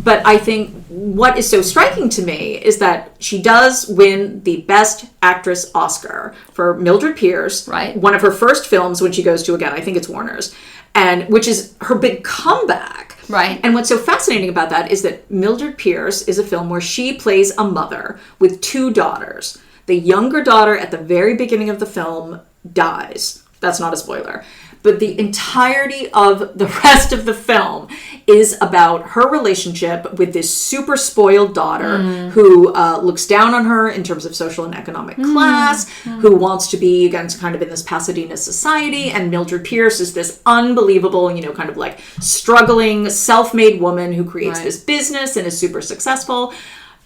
But I think what is so striking to me is that she does win the Best Actress Oscar for Mildred Pierce. Right. One of her first films when she goes to, again, I think it's Warner's, and which is her big comeback. Right. And what's so fascinating about that is that Mildred Pierce is a film where she plays a mother with two daughters. The younger daughter at the very beginning of the film dies. That's not a spoiler. But the entirety of the rest of the film is about her relationship with this super spoiled daughter who looks down on her in terms of social and economic class, who wants to be, again, kind of in this Pasadena society. And Mildred Pierce is this unbelievable, kind of like struggling, self-made woman who creates this business and is super successful.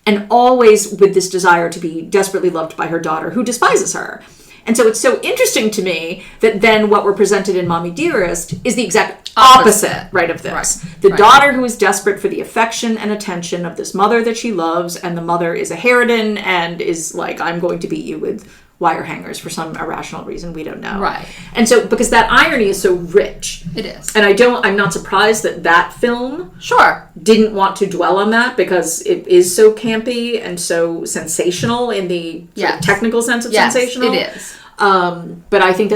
And always with this desire to be desperately loved by her daughter who despises her. And so it's so interesting to me that then what we're presented in Mommie Dearest is the exact opposite, right, of this. The daughter who is desperate for the affection and attention of this mother that she loves, and the mother is a harridan and is like, I'm going to beat you with wire hangers for some irrational reason we don't know. Right. And so, because that irony is so rich. It is. And I'm not surprised that film didn't want to dwell on that, because it is so campy and so sensational in the sort of technical sense of sensational. It is. But I think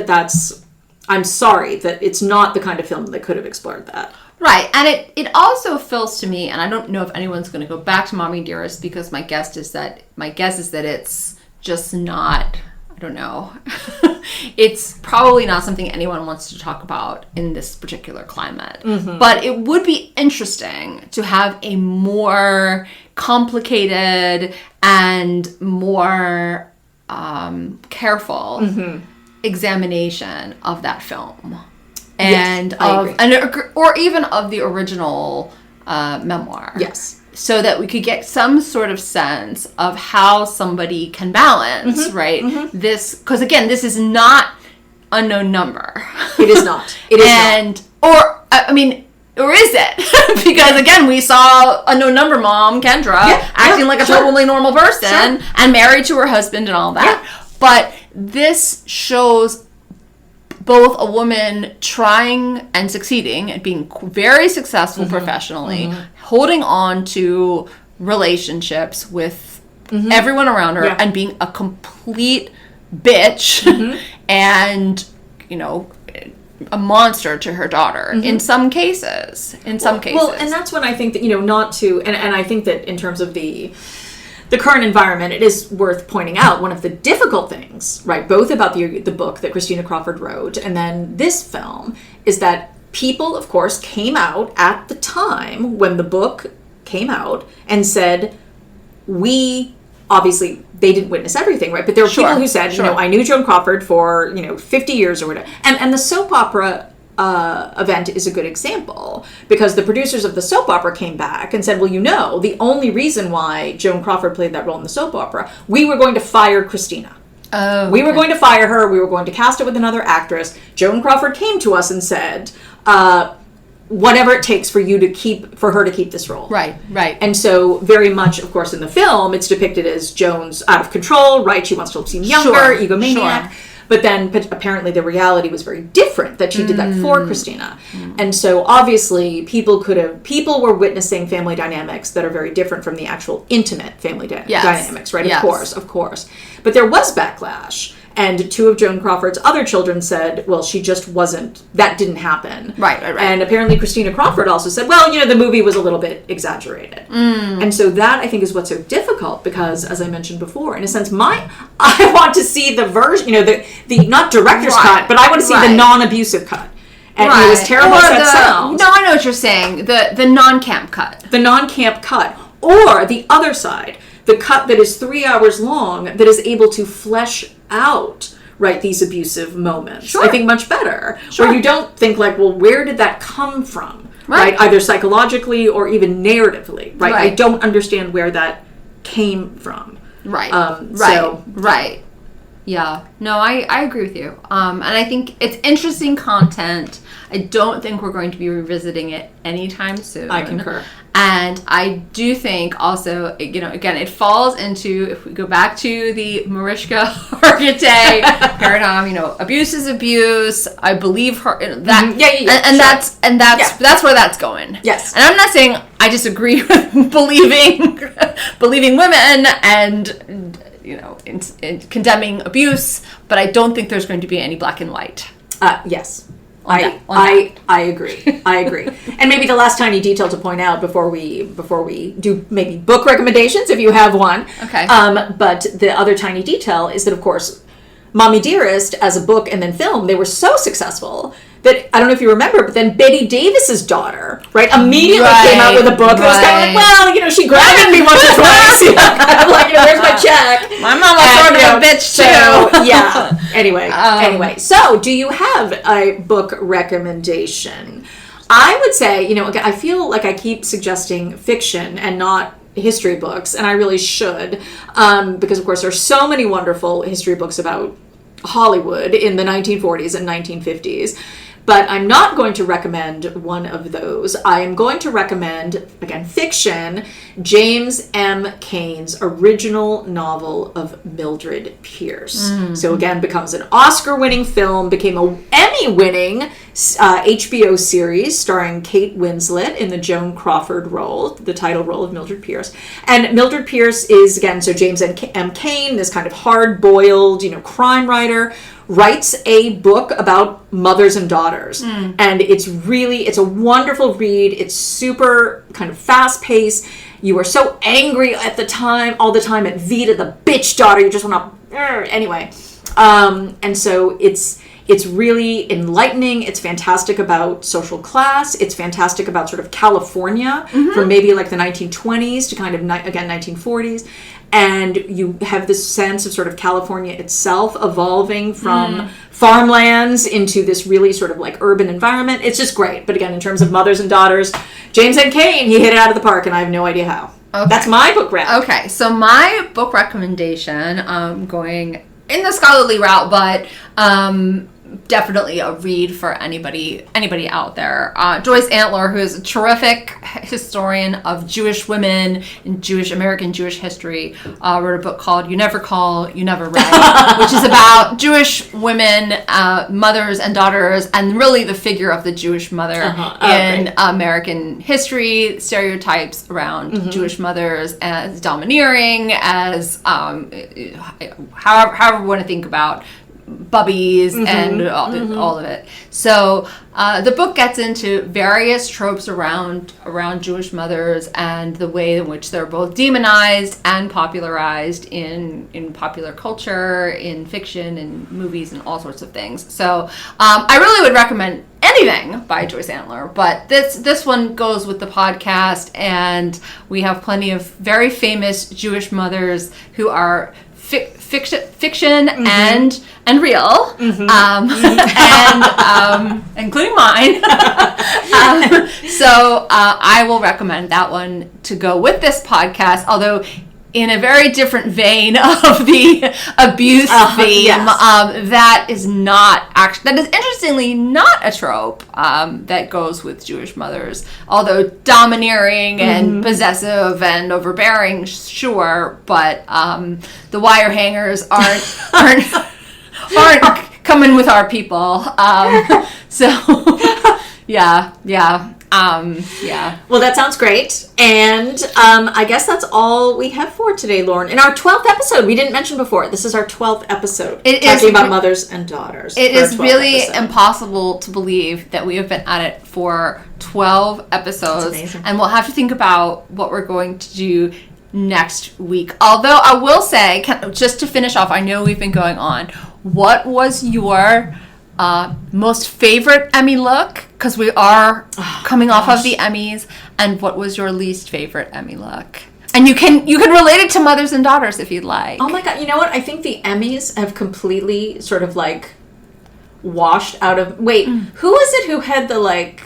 I'm sorry that it's not the kind of film that could have explored that. Right, and it also feels to me, and I don't know if anyone's going to go back to Mommie Dearest, because my guess is that it's just not, I don't know. It's probably not something anyone wants to talk about in this particular climate. But it would be interesting to have a more complicated and more careful examination of that film. And or even of the original memoir. Yes. So that we could get some sort of sense of how somebody can balance, right? This, because again, this is not unknown number. It is not. It is not. Or is it? Because again, we saw unknown number mom, Kendra, acting like a totally normal person and married to her husband and all that. Yeah. But this shows both a woman trying and succeeding and being very successful professionally, holding on to relationships with everyone around her and being a complete bitch and, you know, a monster to her daughter in some cases. Well, and that's when I think that, you know, not to, and I think that in terms of the current environment, it is worth pointing out one of the difficult things, right, both about the book that Christina Crawford wrote and then this film, is that people, of course, came out at the time when the book came out and said, obviously, they didn't witness everything, right? But there were people who said, you know, I knew Joan Crawford for, 50 years or whatever. And the soap opera event is a good example, because the producers of the soap opera came back and said, well, the only reason why Joan Crawford played that role in the soap opera, we were going to fire Christina. Oh, we were going to fire her. We were going to cast it with another actress. Joan Crawford came to us and said, whatever it takes for her to keep this role. Right. And so very much, of course, in the film, it's depicted as Joan's out of control, right? She wants to seem younger, egomaniac. Sure. But then apparently the reality was very different, that she did that for Christina. And so obviously people were witnessing family dynamics that are very different from the actual intimate family dynamics, right? Yes. Of course. But there was backlash. And two of Joan Crawford's other children said, well, she just wasn't, that didn't happen. Right. And apparently Christina Crawford also said, well, the movie was a little bit exaggerated. And so that, I think, is what's so difficult, because, as I mentioned before, in a sense, I want to see the version, the not director's cut, but I want to see the non-abusive cut. And it was terrible as that sounds. No, I know what you're saying. The non-camp cut. The non-camp cut. Or the other side, the cut that is 3 hours long, that is able to flesh out, right, these abusive moments. Sure. I think much better. Sure. Where you don't think like, well, where did that come from? Right? Either psychologically or even narratively, right? I don't understand where that came from. Right. Right. Yeah. No, I agree with you. And I think it's interesting content. I don't think we're going to be revisiting it anytime soon. I concur. And I do think also, again, it falls into, if we go back to the Mariska Hargitay paradigm, abuse is abuse. I believe her. That's where that's going. Yes. And I'm not saying I disagree with believing women and in condemning abuse, but I don't think there's going to be any black and white. Yes. I agree. And maybe the last tiny detail to point out before we do maybe book recommendations, if you have one. Okay. But the other tiny detail is that, of course, Mommie, Dearest as a book and then film, they were so successible that, I don't know if you remember, but then Betty Davis's daughter, right, immediately came out with a book. It was kind of like, well, she grabbed me once or twice. Kind of like, where's my check? My mom was sort of a bitch, too. So, yeah. Anyway. So, do you have a book recommendation? I would say, I feel like I keep suggesting fiction and not history books, and I really should, because, of course, there's so many wonderful history books about Hollywood in the 1940s and 1950s. But I'm not going to recommend one of those. I am going to recommend, again, fiction, James M. Cain's original novel of Mildred Pierce. So again, becomes an Oscar-winning film, became an Emmy-winning HBO series starring Kate Winslet in the Joan Crawford role, the title role of Mildred Pierce. And Mildred Pierce is, again, so James M. Cain, this kind of hard-boiled, crime writer, writes a book about mothers and daughters. And it's a wonderful read. It's super kind of fast-paced. You are so angry all the time at Vita, the bitch daughter. You just want to... Anyway. And so it's really enlightening. It's fantastic about social class. It's fantastic about sort of California from maybe like the 1920s to kind of, again, 1940s. And you have this sense of sort of California itself evolving from farmlands into this really sort of like urban environment. It's just great. But again, in terms of mothers and daughters, James N. Cain, he hit it out of the park, and I have no idea how. Okay. That's my book rec. Okay, so my book recommendation, going in the scholarly route, but definitely a read for anybody out there. Joyce Antler, who is a terrific historian of Jewish women in American Jewish history, wrote a book called You Never Call, You Never Read, which is about Jewish women, mothers and daughters, and really the figure of the Jewish mother in American history, stereotypes around Jewish mothers as domineering, as however we want to think about bubbies and all of it. So the book gets into various tropes around Jewish mothers and the way in which they're both demonized and popularized in popular culture, in fiction, in movies, and all sorts of things. So I really would recommend anything by Joyce Antler, but this one goes with the podcast, and we have plenty of very famous Jewish mothers who are fiction and real, and including mine. So I will recommend that one to go with this podcast, although in a very different vein of the abuse theme. Yes. That is interestingly not a trope that goes with Jewish mothers, although domineering and possessive and overbearing, sure, but the wire hangers aren't coming with our people. So yeah. Well, that sounds great. And I guess that's all we have for today, Lauren. In our 12th episode, we didn't mention before, this is our 12th episode, talking about mothers and daughters. It is really impossible to believe that we have been at it for 12 episodes. That's amazing. And we'll have to think about what we're going to do next week. Although I will say, just to finish off, I know we've been going on, what was your most favorite Emmy look, because we are coming off of the Emmys, and what was your least favorite Emmy look? And you can relate it to mothers and daughters if you'd like. Oh my god, you know what? I think the Emmys have completely sort of like washed out of... Wait, who was it who had the like...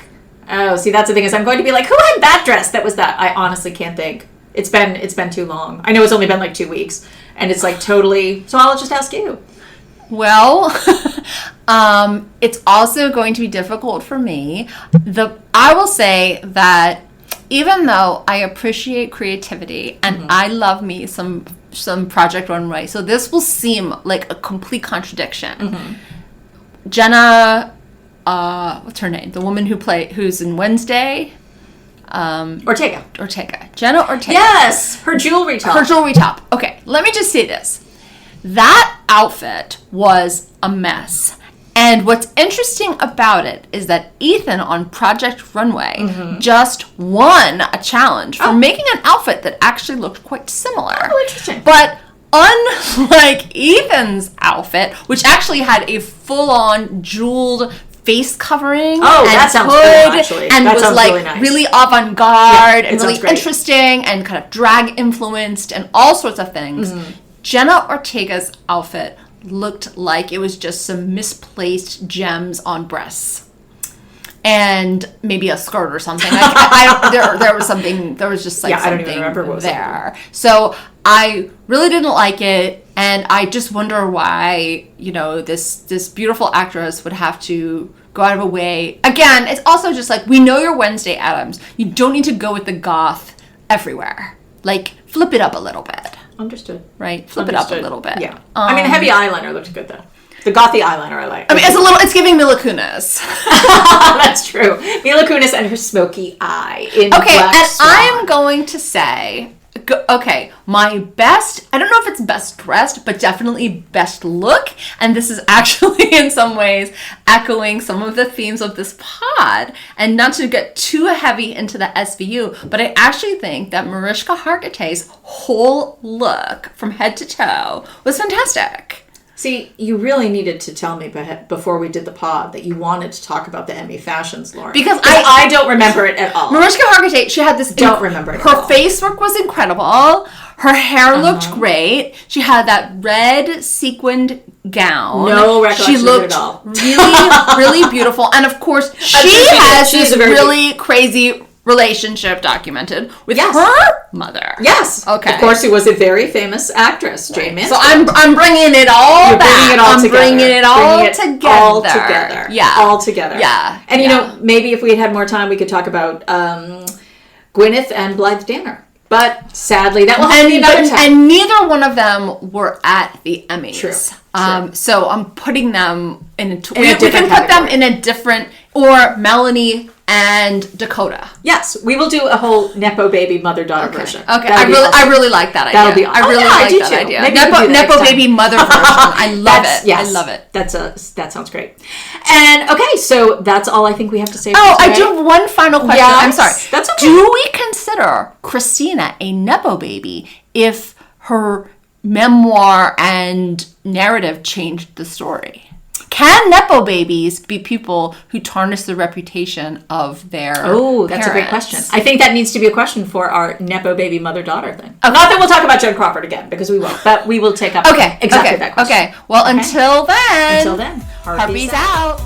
Oh, see, that's the thing, is I'm going to be like, who had that dress that was that? I honestly can't think. It's been too long. I know it's only been like 2 weeks, and it's like totally... So I'll just ask you. Well, it's also going to be difficult for me. I will say that even though I appreciate creativity and I love me some Project Runway, so this will seem like a complete contradiction. Jenna, what's her name? The woman who's in Wednesday. Ortega. Jenna Ortega. Yes, her jewelry top. Okay, let me just say this. That outfit was a mess. And what's interesting about it is that Ethan on Project Runway just won a challenge for making an outfit that actually looked quite similar. Oh, interesting. But unlike Ethan's outfit, which actually had a full-on jeweled face covering that sounds cool, actually. And that was like really, nice. really avant-garde and really great. Interesting and kind of drag influenced and all sorts of things. Jenna Ortega's outfit looked like it was just some misplaced gems on breasts and maybe a skirt or something. There was something. There was just like something I don't even remember what was there. So I really didn't like it, and I just wonder why this beautiful actress would have to go out of a way. Again, it's also just like, we know you're Wednesday Addams. You don't need to go with the goth everywhere. Like, flip it up a little bit. Understood. Right? Flip it up a little bit. Yeah. I mean, heavy eyeliner looked good, though. The gothy eyeliner I like. I mean, it's giving Mila Kunis. That's true. Mila Kunis and her smoky eye in Black Swan. I'm going to say, my best, I don't know if it's best dressed, but definitely best look, and this is actually in some ways echoing some of the themes of this pod, and not to get too heavy into the SVU, but I actually think that Mariska Hargitay's whole look from head to toe was fantastic. See, you really needed to tell me before we did the pod that you wanted to talk about the Emmy fashions, Lauren. Because I don't remember it at all. Mariska Hargitay, she had this... Don't remember it at Her all. face work was incredible. Her hair looked great. She had that red sequined gown. No recollection She looked of it at all. really, really beautiful. And of course, she has She's this a very really crazy relationship documented with Yes. her mother. Yes. Okay. Of course, she was a very famous actress, Jane Mansfield. So I'm bringing it all You're back. bringing it all I'm together. bringing it all Bringing it together. all together. Yeah. All together. Yeah. And you Yeah. know, maybe if we had more time, we could talk about Gwyneth and Blythe Danner. But sadly, that will have to be another time. And neither one of them were at the Emmys. True. So I'm putting them in a a we can different put them category. in a different, or Melanie and Dakota. Yes, we will do a whole Nepo baby mother-daughter version. Okay, That'll be awesome. I really like that idea. That'll be I really awesome. I like do that too. idea. Maybe we can do that Nepo next time. baby mother version. I love it. Yes, I love it. That sounds great. And okay, so that's all I think we have to say. Oh, for I today. do have one final question. Yes, I'm sorry. that's okay. Do we consider Christina a Nepo baby if her memoir and narrative changed the story? Can Nepo babies be people who tarnish the reputation of their Oh, that's a great parents? question. I think that needs to be a question for our Nepo baby mother-daughter thing. Not that we'll talk about Joan Crawford again, because we won't, but we will take up exactly that question. Okay. Well, until then, Until then, Harpies out.